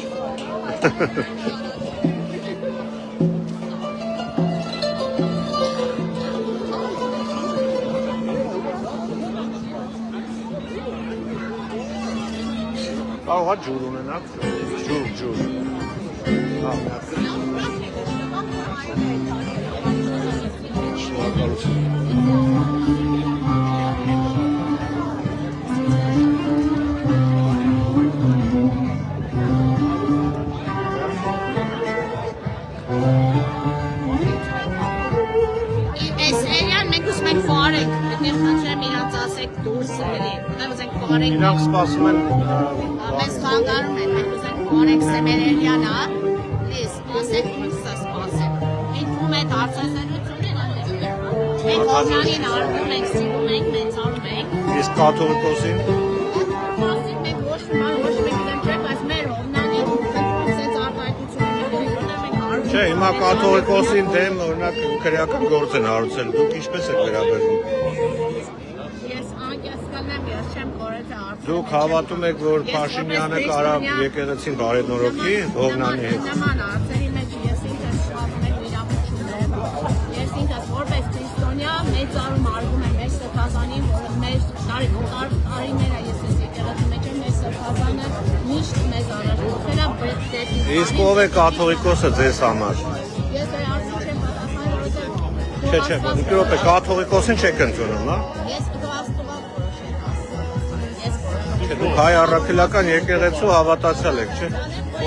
Կարող է ջուր ունենակ, ջուր։ Իրանք սպասում են Մեզ խանգարում են, մենք ուզենք կորեք Սեմերելյանա, լիս, ասեք, ինքսա սպասեք։ Ինքվում է դարձասերությունն մենք հողնանին արվում ենք, սիրում ենք, մեծանում ենք։ Իսկ կաթողիկոսին։ Կաթողիկոսին մենք ոչ մեկ դեմ չեք, այս մեր հողնանին սենց արտահայտությունները ենք արվում։ Չէ, հիմա կաթողիկոսին դեմ օրինակ քրեական գործ են հարուցել, դուք ինչպես եք վերաբերվում։ Դուք հավատում եք, որ Փաշինյանը կարող եկեղեցին բարենորոգի Հովնանի հետ։ Նման հարցերի մեջ ես ինքս շփվում եմ իրավունքներ։ Ես ինքս որպես քրիստոնյա մեծարում արվում եմ մեր սրբազանին, որը մեր տարիները ես ես եկեղեցի մեջ եմ, մեր սրբազանը միշտ մեզ առաջնորդել է դեպի։ Իսկ ով է կաթողիկոսը ձեզ համար։ Ես այդ հարցին չեմ պատասխանել, որովհետև Չէ, մի րոպե, կաթողիկոսին չեք ընդունում, հա։ ես Դուք հայ առաքելական եկեղեցու հավատացյալ եք, չէ՞։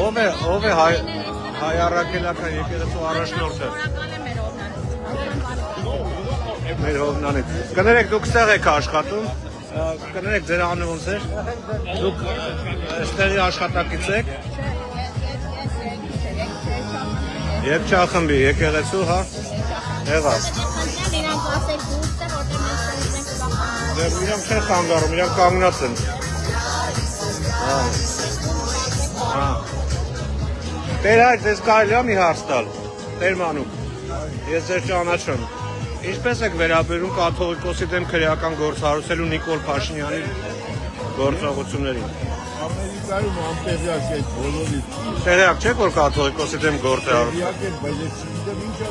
Ով է հայ առաքելական եկեղեցու առաջնորդը։ Մեր Հովնանից։ Կներեք, դուք ստեղ եք աշխատում։ Կներեք, ձեր անունը ոնց է։ Դուք ստեղի աշխատակից եք։ Երգչախմբի եկեղեցու, հա։ Եղավ։ Իրանք չեն խանգարում, իրանք կանգնած են։ Տեր հայր, ձեզ կարելի է մի հարց տալ, Տեր Մանուկ, ես ձեզ ճանաչում, ինչպես եք վերաբերում կաթողիկոսի դեմ քրեական գործ հարուցելու Նիկոլ Փաշինյանի գործողություններին։ Ամերիկայում անտեղյակ եք բոլորից։ Տեղյակ չեք, որ կաթողիկոսի դեմ գործ է հարուցել։ Տեղյակ եք, բայց ես չգիտեմ ինչ է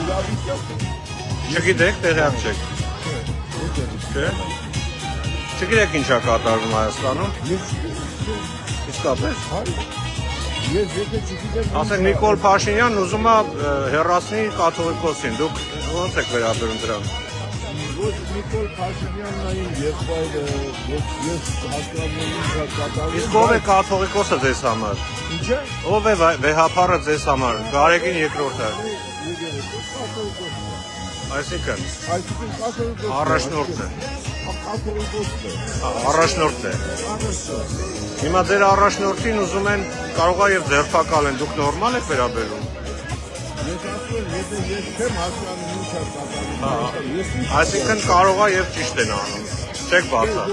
իրավիճակը։ Չգիտեք, տեղյակ չեք։ Չէ։ Չգիտեք ինչ է կատարվում Հայաստանում։ Իսկապես։ Ես եթե չգիտեմ։ Ասենք Նիկոլ Փաշինյանն ուզում է հեռացնի կաթողիկոսին, դուք ո՞նց եք վերաբերում դրան։ Ոչ Նիկոլ Փաշինյանն այն եղբայրը, ոչ ես հասկանում եմ ինչ է կատարվում։ Իսկ ով է կաթողիկոսը ձեզ համար։ Ինչ է։ Ով է վեհափառը ձեզ համար։ Գարեգին երկրորդը։ Այսինքն առաջնորդն է։ Առաջնորդն է։ Հիմա ձեր առաջնորդին ուզում են կարող է եւ ձերբակալ են, դուք նորմալ եք վերաբերում։ Ես ասում եմ, եթե ես չեմ հասկանում ինչ է կատարվում։ Այսինքն կարող է եւ ճիշտ են անում։ Չեք բացա։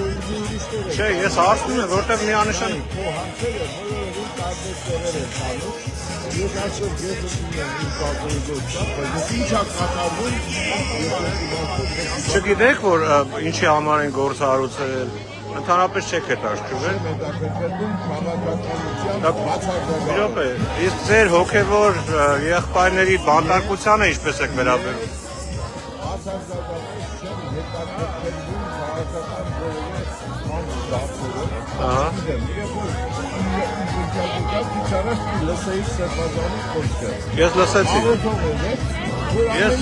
Չէ, ես հարցնում եմ, որտեղ միանշան Հարցերը բոլորը տարբեր տեղեր են տանում։ Ես ասում ես ուզում եմ իմ կաթողիկոսը, բայց ինչ է կատարվում, չգիտեք, որ ինչի համար են գործ հարուցել, ընդհանրապես չեք հետաքրքրվել։ հետաքրքրվում քաղաքականության բացարձակ։ Իսկ ձեր հոգևոր եղբայրների բանտարկությանը ինչպես եք վերաբերում։ Բացարձակապես չեմ հետաքրքրվում քաղաքական Ահա։ Ես լսեցի։ Ես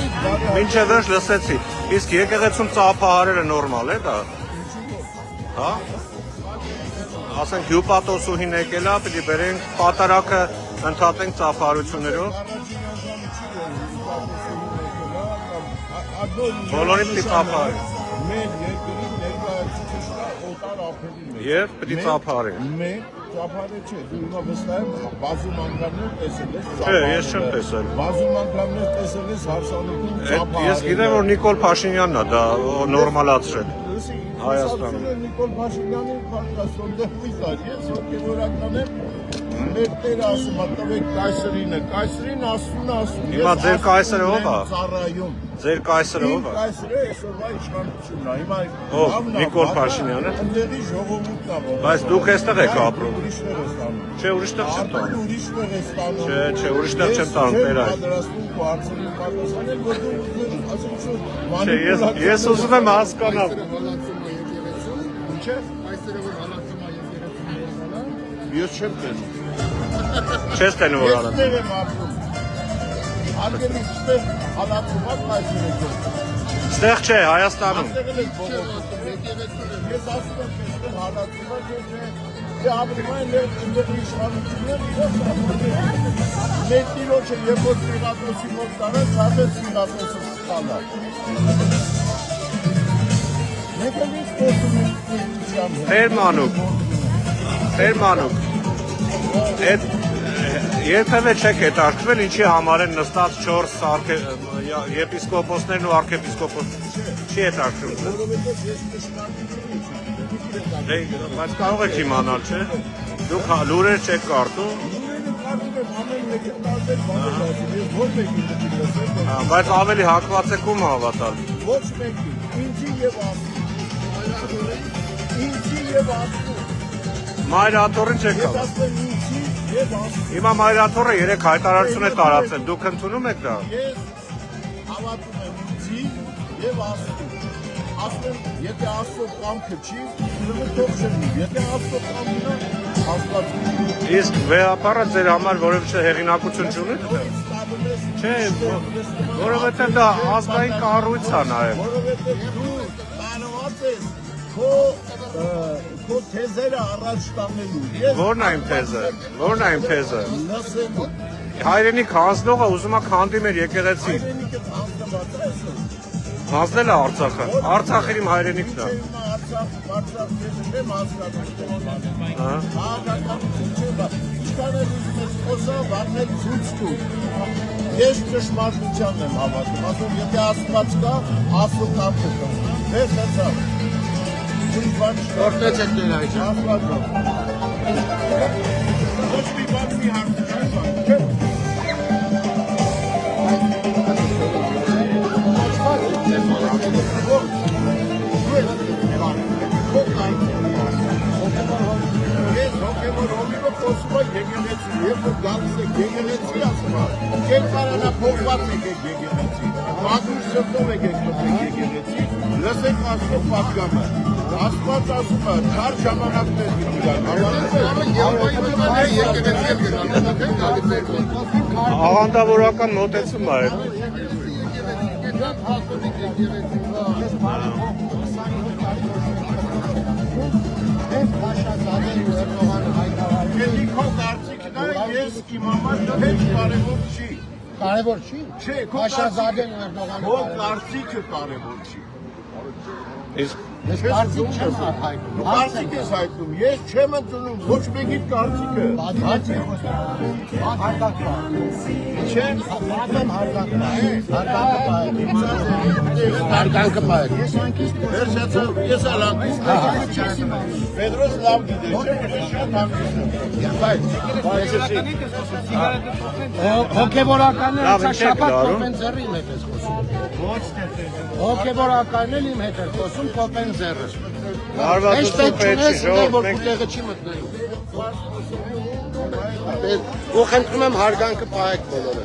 մինչև վերջ լսեցի։ Իսկ եկեղեցում ծափահարելը նորմալ է դա։ Հա։ Ասենք հյուպատոսուհին եկել է, պիտի բերենք պատարակը ընդհատենք ծափահարություններով։ Բոլորին պիտի ծափահարենք։ Մեր երկրի ներկայացուցիչը օտար ափերի մեջ։ Եվ պիտի ծափահարենք։ Մեր ծափահարը չէ, դու հիմա վստահ եմ բազում անգամներ տեսել ես Չէ, ես չեմ տեսել։ Բազում անգամներ տեսել ես հարսանուկում ծափահարը։ Ես գիտեմ, որ Նիկոլ Փաշինյանն է դա նորմալացրել։ Հայաստանում։ Նիկոլ Փաշինյանի պատասխանատվից է, ես հոգևորական եմ, մեր Տերը ասում է, տվեք կայսրինը, կայսրին ասում։ Հիմա ձեր կայսրը ով է։ Ծառայում։ Ձեր կայսրը ով է։ Կայսրը այսօրվա իշխանությունն է, հիմա Ով, Նիկոլ Փաշինյանը։ Ընդդերի ժողովուրդն է, որ։ Բայց դուք այստեղ եք ապրում։ Ուրիշներ ես տանում։ Չէ, ուրիշտեղ չեմ տանում։ Ուրիշներ ես տանում։ Չէ, ուրիշտեղ չեմ տանում, տեր այ։ Պատրաստում քո հարցերին պատասխանել, որ դու ասում ես Չէ, ես ուզում եմ հասկանալ։ Ինչ է։ Ես չեմ տենում։ Չես տենում որ անա։ Ես տեղ եմ ապրում։ Արգելի ստեղ հալածում ակ կայսրը։ Ստեղ չէ, Հայաստանում։ Ստեղ էլ ես ասում եմ, ստեղ հալածում ակ դե ապրում են ընդդեմ իշխանություններ իրոք մեր տիրոջը երբ որ Պիղատոսի մոտ տարած, հատեց Պիղատոսը սխալա։ Մենք էլ ինչ խոսում ենք Տեր Մանուկ, երբևէ չեք հետաքրքրվել ինչի համար են նստած 4 եպիսկոպոսներն ու արքեպիսկոպոսները։ Չի հետաքրքրվում։ որովհետև ես ճշմարտություն Բայց կարող եք իմանալ, չէ՞։ Դուք լուրեր չեք կարդում։ ամեն մեկը տարբեր բաներ ասում, ես ոչ մեկի դեպի լսել, Բայց ավելի հակված եք ում հավատալ։ ոչ մեկի, ինձի եւ ասում, ինձի եւ ասում, Մայրաթորին չեք ես կարող։ ասում եմ ինձի եւ ասում, Հիմա Մայրաթորը 3 հայտարարություն է տարածել։ Դուք ընդունում եք դա։ ես հավատում եմ ինձի եւ ասում, ասում եմ, եթե ասում կամքը չի, ուրեմն թող շնի, եթե ասում կամքն է, հաստատում։ Իսկ վեհապարը ձեր համար որևէ հեղինակություն չունի։ Չէ, որովհետև դա ազգային կառույց է նաև։ Որովհետև դու տանված ես քո թեզերը առաջ տանելու։ Որն է իմ թեզը։ Որն է իմ թեզը։ Լսելու։ Հայրենիք հանձնողը ուզում է քանդի մեր եկեղեցին։ Հայրենիքը հանձնված է այսօր։ Հանձնել է Արցախը։ Արցախը իմ հայրենիքն է։ Արցախ ես չեմ հասկանում։ Հա։ Քաղաքականություն չէ, բայց ինչքան էլ ուզում ես խոսալ, բառներ ցույց տուր։ Ես ճշմարտությանն եմ հավատում, ասում եթե Աստված կա, Աստծո կամքը կա։ Ես հացա։ Որտե՞ց եք դեր այժմ։ Աստված կա։ Ոչ մի բան մի հարցնի, չէ։ Ես հոգևոր հոգևոր խոսում եմ եկեղեցի, երբ որ գալիս եք եկեղեցի ասում եմ, կերպարանա փոխված եք եկեղեցի, բազում սրտով եք եկեղեցի, լսեք Աստծո պատգամը, Աստված ասում է, չար ժամանակներ Աղանդավորական մոտեցում է։ Եթե քո կարծիքն է, ես իմ համար հետ կարևոր չի։ Կարևոր չի։ Չէ, Փաշազադեն ու Էրդողանը քո կարծիքը կարևոր չի։ Իսկ Ես կարծիք չեմ հայտնում։ Կարծիք ես հայտնում, ես չեմ ընդունում ոչ մեկի կարծիքը։ Հարգանք։ Չեմ Հարգանք հարգանքը պայել։ Ես անկիստ վերջացավ, ես ալ անկիստ։ Պետրոս լավ գիտես, չէ՞ շատ անկիստ։ Հոգևորականները Լավ, սա ինչ եք շաբաթ լարում։ կոպեն ձեռի իմ հետ ես խոսում։ Հոգևորականն էլ իմ հետ է խոսում կոպեն ձեռը։ Հարվածություն պետք չի, ժողով որ մենք ուտեղը չի մտնելու։ Ու խնդրում եմ հարգանքը պահեք բոլորը։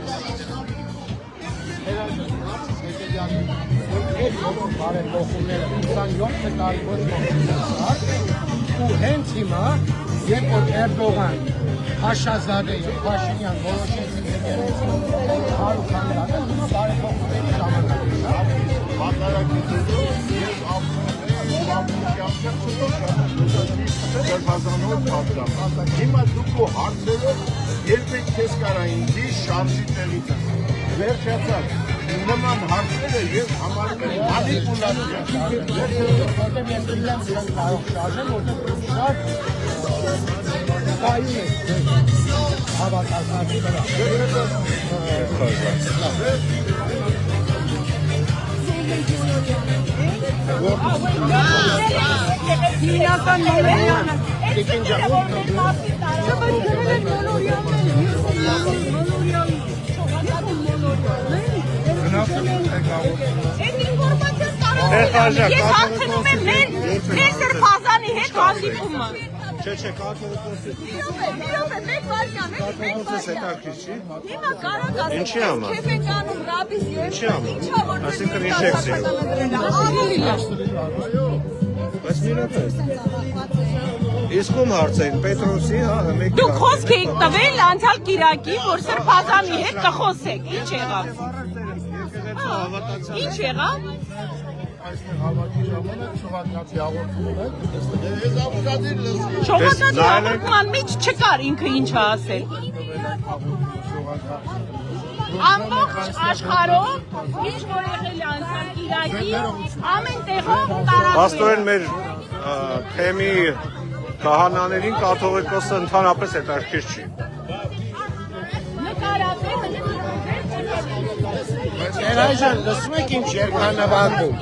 Այս բոլոր բարեփոխումները 27 տարի ոչ ոք ու հենց հիմա, երբ որ Էրդողան, Փաշազադե եւ Փաշինյան որոշեցին եկեղեցին քարու քանդակը, հիմա բարեփոխումների ժամանակն է։ Ես Հիմա դուք ու հարցերով երբեք քեզ կարային դի շարժի տեղից վերջացած նման հարցերը ես համարում եմ մանիպուլյացիա Որտեղ ես իրենց կարող շարժեմ, որտեղ շատ կայուն է հավատացածի վրա։ Հիմնական մոլորյանը։ Ես հանդիպում եմ մեր սրբազանի հետ հանդիպումը։ Չէ, կարգավորությունը մեկ վարյան, հիմա կարող ասել, Ինչի համար։ քեֆ ենք անում ռաբիս եւ Ինչի համար։ ինչա որ Այսինքն ինչ եք սիրում։ Բայց մի րոպե։ Իսկ ում հարց էին Պետրոսի, հա, մեկ։ Դուք խոսք եք տվել անցյալ կիրակի, որ սրբազանի հետ կխոսեք։ Ինչ եղավ։ Ինչ եղավ։ այստեղ հավաքի ժամանակ շողակացի հաղորդում են, ես ապուշադիր լսում Շողակացի հաղորդման մեջ չկար ինքը ինչ ասել։ Ամբողջ աշխարհով ինչ որ եղել է անցյալ կիրակի, ամեն տեղով տարածվել։ Պաստորեն մեր թեմի քահանաներին կաթողիկոսը ընդհանրապես հետաքրքիր չի։ Երայժան, լսում եք ինչ երգ է նվագում։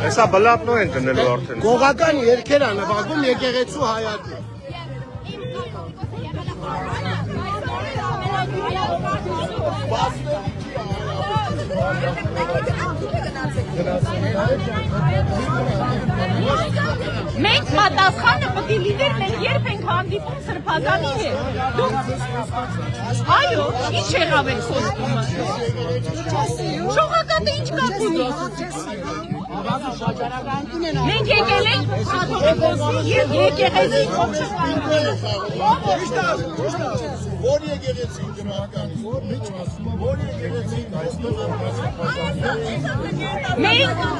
Հեսա բլատնո են դնելու արդեն։ Գողական երգեր է նվագում եկեղեցու հայատում։ Մենք պատասխանը պետք է լիներ, մենք երբ ենք հանդիպում սրբազանի հետ։ Դուք այո, ինչ եղավ այդ խոստումը։ Շողակատը ինչ կապ ունի։ Մենք եկել ենք կաթողիկոսի եւ եկեղեցի Որ եկեղեցի դրական, որ եկեղեցի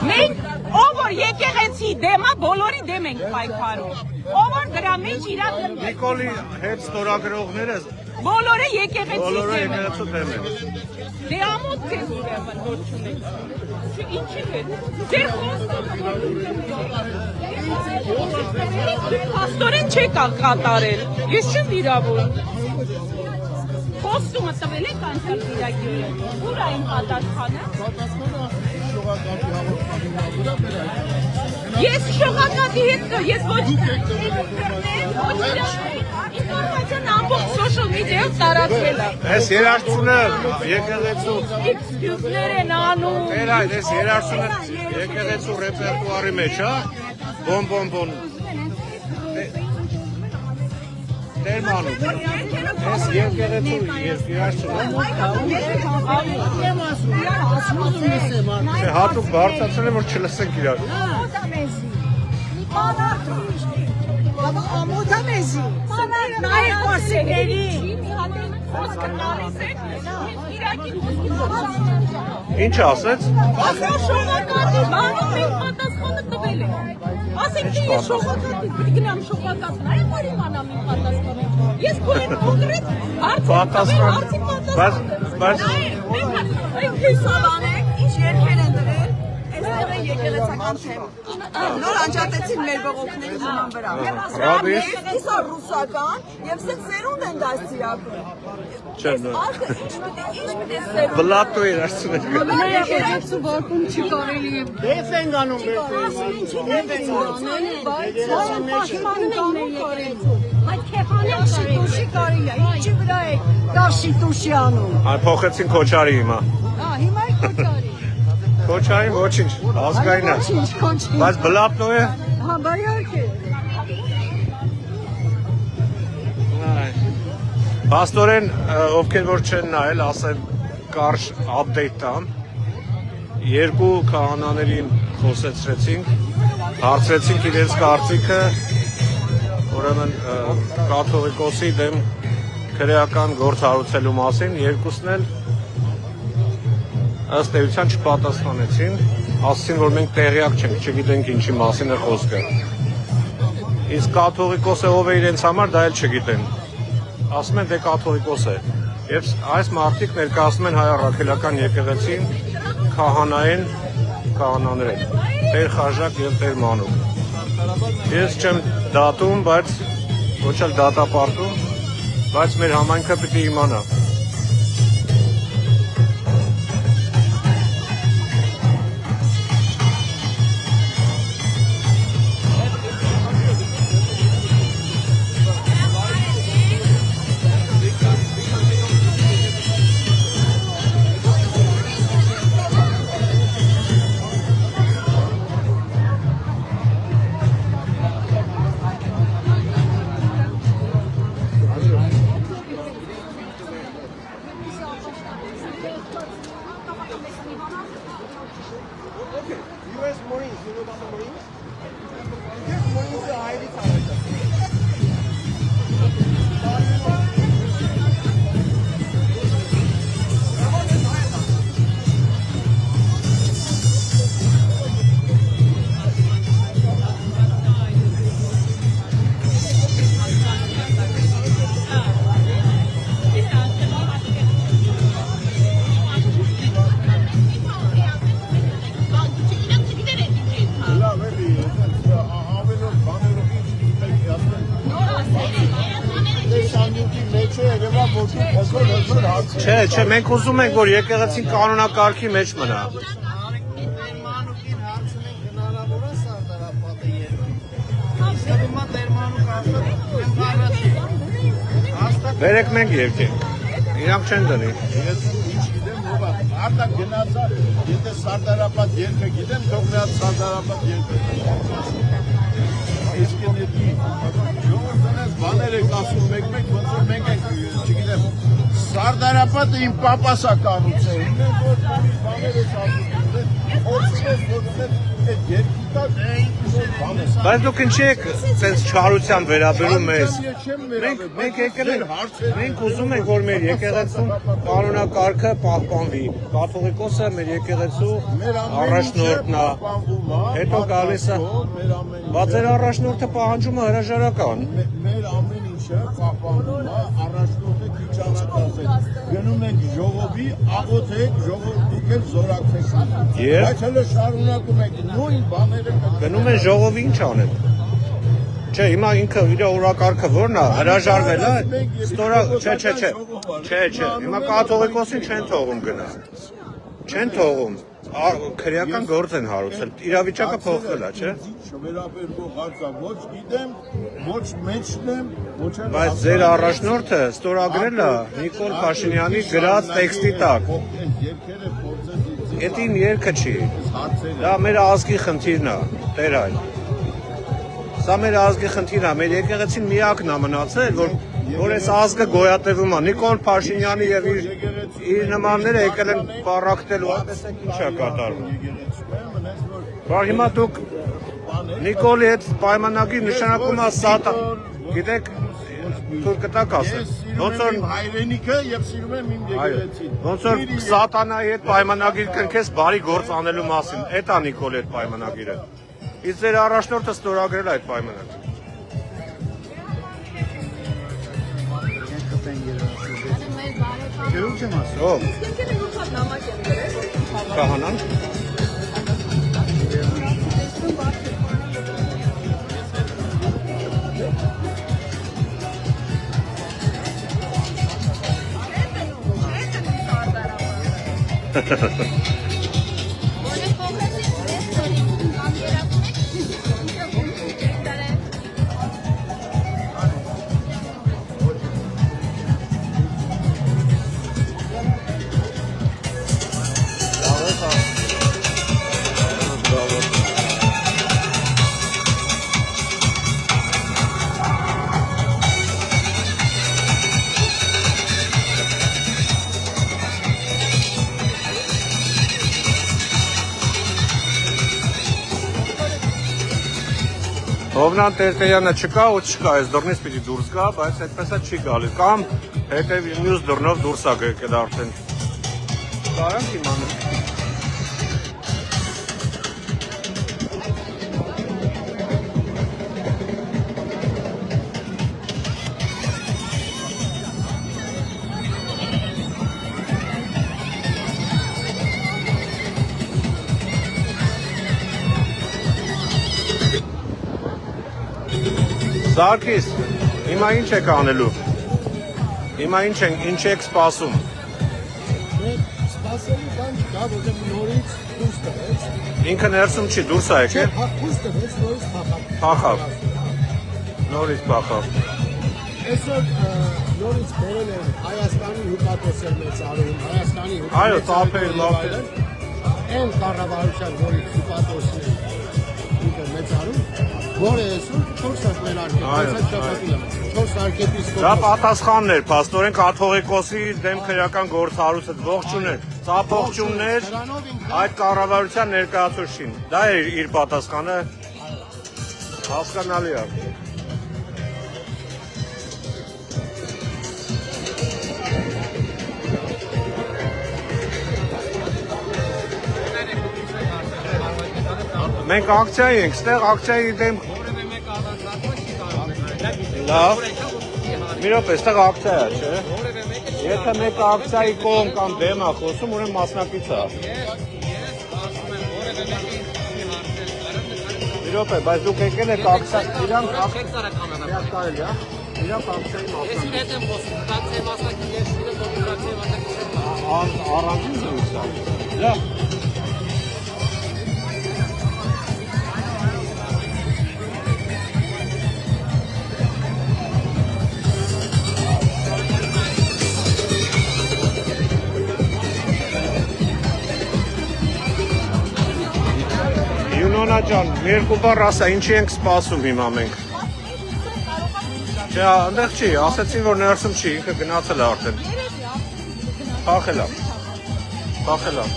Մենք ով որ եկեղեցի դեմա բոլորի դեմ ենք պայքարում։ Ով որ դրա մեջ իրար Նիկոլի հետ ստորագրողները բոլորը եկեղեցի բոլորը դեմ են։ եկեղեցու դեմ են։ Դե ամոթ է ուրեմն որ չունենք։ Ինչի՞ հետ։ Ձեր խոստորեն չեք կատարել։ Ես չեմ վիրավոր։ Խոստումը տվել եք անցյալ կիրակի։ Ուր այն պատասխանը։ Ես շողակատի հետ ես ոչ ինֆորմացիան ամբողջ social media-ով տարածվել է։ Այս երաշխությունը եկեղեցու Excuse-ներ են անում։ Տեր այդ այս երաշխությունը եկեղեցու ռեպերտուարի մեջ, հա։ Բոն։ Տեր մանու։ Այս եկեղեցու երաշխությունը հատուկ բարձրացել է որ չլսենք իրար։ Ամոթամեզի։ Նայեք մասերի։ Ինչ ասեց։ Ասա շողակատի, անում ենք պատասխանը տվել է։ Ասեք թե ես շողակատի, պիտի գնամ շողակատ, նայեք որ իմանամ իմ պատասխանը։ Ես քույր կոնկրետ Պատասխան։ Բայց Մենք հիսալանեք, ինչ երկեր են դրել, այստեղ են եկեղեցական թեմ։ Նոր անջատեցին մեր բողոքների նման վրա։ Ռաբիս։ Իսա ռուսական եւ սենց սերունդ են դաստիարակում։ Չէ, Արկը ինչ պիտի սերունդ։ բլատո երաշխությունը։ Եկեղեցու բակում չի կարելի է։ Դեֆ են անում Այդ քեփանել շիտուշի կարելի է։ Ինչի վրա է դա շիտուշի անում։ Այն փոխեցին Քոչարի հիմա։ Հա, հիմա է քոչարի։ Քոչարին ոչինչ, ազգային է։ Ինչ քոչի։ Բայց բլատնո է։ Հա, բայարքե։ Պաստորեն ովքեր որ չեն նայել, ասեմ կարճ update տամ։ Երկու քահանաներին խոսեցրեցինք, հարցրեցինք իրենց կարծիքը ուրեմն կաթողիկոսի դեմ քրեական գործ հարուցելու մասին երկուսն էլ ըստ էության չպատասխանեցին, ասացին, որ մենք տեղյակ չենք, չգիտենք ինչի մասին է խոսքը։ Իսկ կաթողիկոսը ով է իրենց համար, դա էլ չգիտեն։ Ասում են դե կաթողիկոս է։ Եվ այս մարդիկ ներկայացնում են հայ առաքելական եկեղեցին քահանաներ են, Տեր Խաժակ եւ Տեր Մանուկ։ Ես չեմ դատում, բայց ոչ էլ դատապարտում, բայց մեր համայնքը պիտի իմանա։ US Marines, you know about the Marines? Yes, Marines are highly talented. Չէ, մենք ուզում ենք, որ եկեղեցին կանոնակարգի մեջ մնա։ Բերեք մենք երկենք, իրանք չեն դնի։ Ես ինչ գիտեմ, արդա գնացա, եթե Սարդարապատ երկը գիտեմ, թող մի հատ Սարդարապատ երկը։ Իսկ ենետի, ժողովրդանես բաներ եք ասում մեկ-մեկ, ոնց որ մենք ենք, չգիտեմ, Սարդարապատը իմ պապասա կանուցել, մենք որ բաներ եք ասում, Բայց դուք ինչի եք սենց չարությամբ վերաբերում մեզ։ Մենք եկել ենք, մենք ուզում ենք, որ մեր եկեղեցում կանոնակարգը պահպանվի։ Կաթողիկոսը մեր եկեղեցու առաջնորդն է, հետո գալիս է, բայց ձեր առաջնորդը պահանջում է հրաժարական։ Մեր ամեն ինչը պահպանվում է, առաջնորդը քիչ անհատացել։ Գնում ենք ժողովի, աղոթեք, ժողովի կել զորակցեք։ Բայց հələ շարունակում ենք նույն բաները։ Գնում են ժողովի ինչ անեն։ Չէ, հիմա ինքը իր օրակարգը ո՞րն է, հրաժարվել է, ստորա, չէ, հիմա կաթողիկոսին չեն թողում գնա։ Չեն թողում, քրեական գործ են հարուցել, իրավիճակը փոխվել է, չէ։ Չվերաբերվող հարցը ոչ գիտեմ, ոչ մեջն եմ, ոչ էլ։ Բայց ձեր առաջնորդը ստորագրել է Նիկոլ Փաշինյանի գրած տեքստի տակ։ Էդ իմ երգը չի, դա մեր ազգի խնդիրն է, Տեր հայր։ Սա մեր ազգի խնդիրն է, մեր եկեղեցին միակն է մնացել, որ այս ազգը գոյատևում է։ Նիկոլ Փաշինյանի եւ իր նմանները եկել են պառակտելու, տեսեք ինչ է կատարվում։ Բայց հիմա դուք Նիկոլի հետ պայմանագիր նշանակում է սատան, գիտեք, թուրք կտակ ասել։ Ոնց որ հայրենիքը եւ սիրում եմ իմ եկեղեցին։ Ոնց որ սատանայի հետ պայմանագիր կնքես բարի գործ անելու մասին, էդ է Նիկոլի հետ պայմանագիրը։ Իսկ ձեր առաջնորդը ստորագրել է այդ պայմանագիրը։ Ով։ Քահանան։ Հովնան Տերտերյանը չկա ու չկա, այս դռնից պիտի դուրս գա, բայց այդպես է չի գալիս։ Կամ հետև մյուս դռնով դուրս է եկել արդեն։ Կարանք իմանալ։ Սարգիս, հիմա ինչ եք անելու։ Հիմա ինչ եք սպասում։ Սպասելու բան չկա, որտեղ նորից դուրս տվեց։ Ինքը ներսում չի, դուրս է եկել։ Դուրս տվեց, նորից Փախավ։ Նորից փախավ։ Այսօր նորից բերել են Հայաստանի հյուպատոսը մեծարում, Հայաստանի Այո, ծափեր, լափեր։ Այն կառավարության նորից հյուպատոսը ինքը մեծարում, որը այսօր 4 արկեպիսկոպոս։ Դա պատասխանն էր, փաստորեն կաթողիկոսի դեմ քրեական գործառույթը ողջուներ, ծափողջուններ այդ կառավարության ներկայացուցիչին։ Դա էր իր պատասխանը, հասկանալի է։ Մենք ակցիայի ենք, ստեղ ակցիայի դեմ լավ, մի րոպե, ստեղ ակցիա է, չէ՞։ Եթե մեկը ակցիայի կողմ կամ դեմ է խոսում, ուրեմն մասնակից է։ Մի րոպե, բայց դուք եկել եք ակցիա, իրանք կարելի է, իրանք ակցիայի առանձին զրույց է։ Լավ։ Յունոնա ջան, մի երկու բառ ասա, ինչի ենք սպասում հիմա մենք։ Չէ, այնտեղ չի, ասեցին, որ ներսում չի, ինքը գնացել է արդեն։ Փախել է։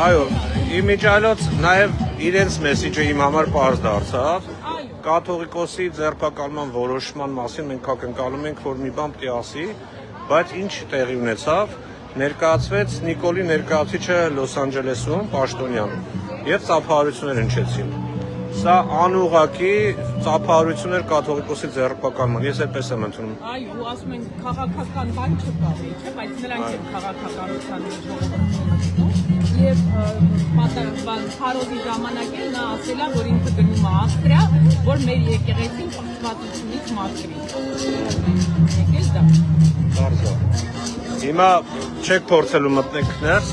Այո, իմիջիայլոց նաև իրենց մեսիջը իմ համար պարզ դարձավ։ Կաթողիկոսի ձերբակալման որոշման մասին մենք ակնկալում ենք, որ մի բան պիտի ասի, բայց ինչ տեղի ունեցավ, ներկայացվեց Նիկոլի ներկայացուցիչը Լոս Անջելեսում, Պաշտոնյան, եւ ծափահարություններ հնչեցին։ Սա անուղղակի ծափահարություններ կաթողիկոսի ձեռբակալման, ես այդպես եմ ընդունում։ Այո, ու ասում են քաղաքական բան չկա, չէ՞, բայց նրանք են քաղաքականության եւ Փարոզի ժամանակ էլ նա ասել է, որ ինքը գնում է Ավստրիա, որ մեր եկեղեցին պաշտպանությունից մաքրի։ Եկել դա։ Բարձր։ Հիմա չեք փորձելու մտնեք ներս։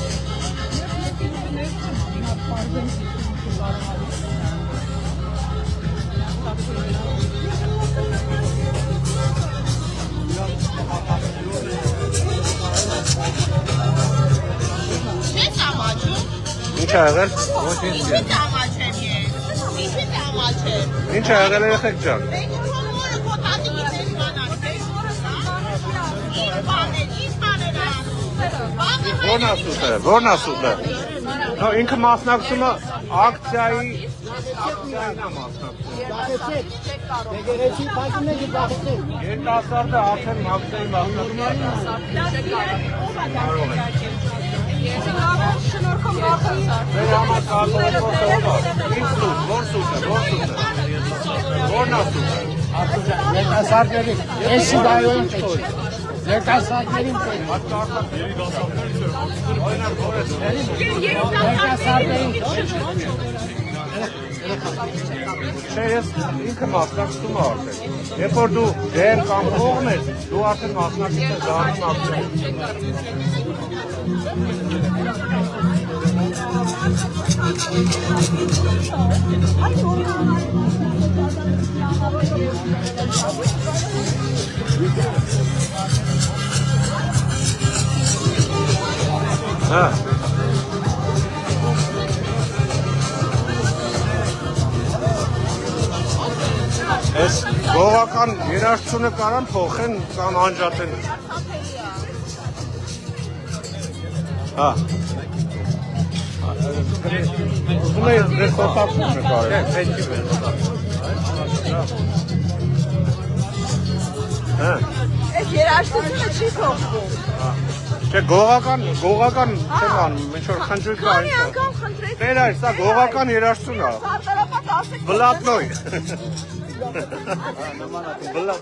Ինչ ա եղել։ Ինչ ա եղել երեխեք ջան։ Որն ասուտ է։ Նո, ինքը մասնակցում է ակցիայի Երիտասարդը արդեն ակցիայի մասնակցում է։ Շնորհքով Մեր համար կաթողիկոսը ով է։ Ինչ սուտ, որ սուտ է։ Որն ասուտ է։ Երիտասարդների, էսի դայոյին պետք։ Երիտասարդներին պետք։ Երիտասարդներին Չէ, ես ինքը մասնակցում է արդեն։ Երբ որ դու դեմ կամ կողմ ես, դու արդեն մասնակից ես դառնում ակցիային։ Հա։ Այս գողական երաժշտությունը կարան փոխեն կամ անջատեն։ Հա։ Ուզում ես դες ֆոտոթափ նկարել։ Պետք է։ Հա։ Այս երաժշտությունը չի փոխվում։ Չէ, գողական չեմ անում, ինչ որ խնջույք կա Քանի ինչ։ անգամ խնդրեցի։ Տեր այս, սա գողական երաժշտություն է։ Սարդարապատ ասեք։ Բլատնոյ։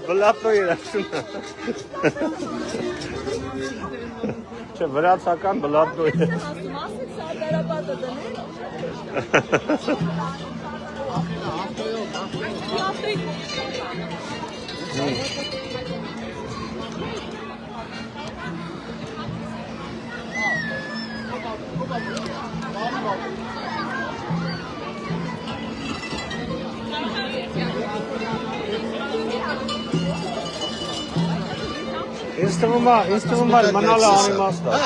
Բլատնոյ երաժշտություն է։ Չէ, վրացական բլատնոյ։ Ասեք սարդարապատը դնել։ Ինձ թվում է մնալը անիմաստ է։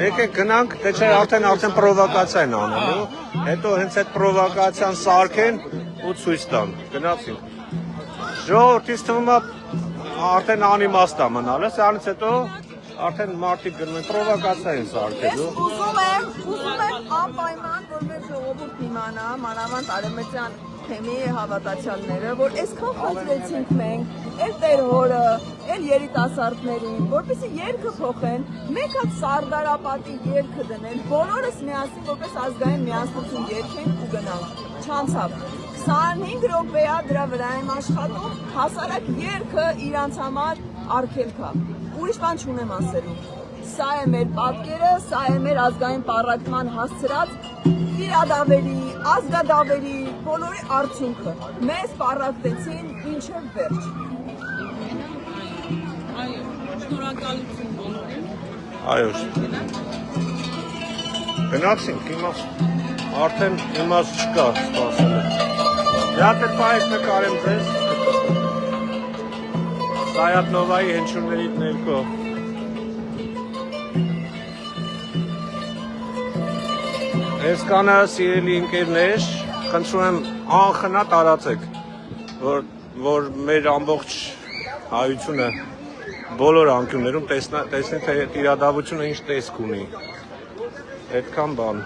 Եկեք գնանք, թե չէ արդեն պրովոկացիա են անելու, հետո հենց այդ պրովոկացիան սարքեն ու ցույց տան։ Գնացինք։ Ժողովուրդ, ինձ թվում է արդեն անիմաստ է մնալը, սրանից հետո արդեն մարդիկ գնում են պրովոկացիա են սարքելու։ Ուզում եմ անպայման, որ մեր ժողովուրդն իմանա, մանավանդ արևմտյան թեմի հավատացյալները, որ այսքան խնդրեցինք մենք, էլ տեր հորը, էլ երիտասարդներին, որպեսզի երգը փոխեն, մեկ հատ Սարդարապատի երգը դնել, բոլորս միասին որպես ազգային միասնություն երգենք ու գնանք։ Չանցավ։ 25 րոպե է դրա վրա եմ աշխատում, հասարակ երգը իրանց համար արգելք է։ Ուրիշ բան չունեմ ասելու։ Սա է մեր պատկերը, սա է մեր ազգային պառակտման հասցրած իրադավերի, ազգադավերի, բոլորի արդյունքը։ Մեզ պառակտեցին ինչև վերջ։ Այո, շնորհակալություն բոլորին։ Այո։ Գնացինք, արդեն իմաստ չկա սպասելու։ Դե պայք նկարեմ ձեզ։ Սայատնովայի հնչյունների ներքո։ Այսքանը սիրելի ընկերներ, խնդրում եմ անխնա տարածեք, որ մեր ամբողջ հայությունը բոլոր անկյուններում տեսնի, թե իրադարձությունը ինչ տեսք ունի։ Այդքան բան։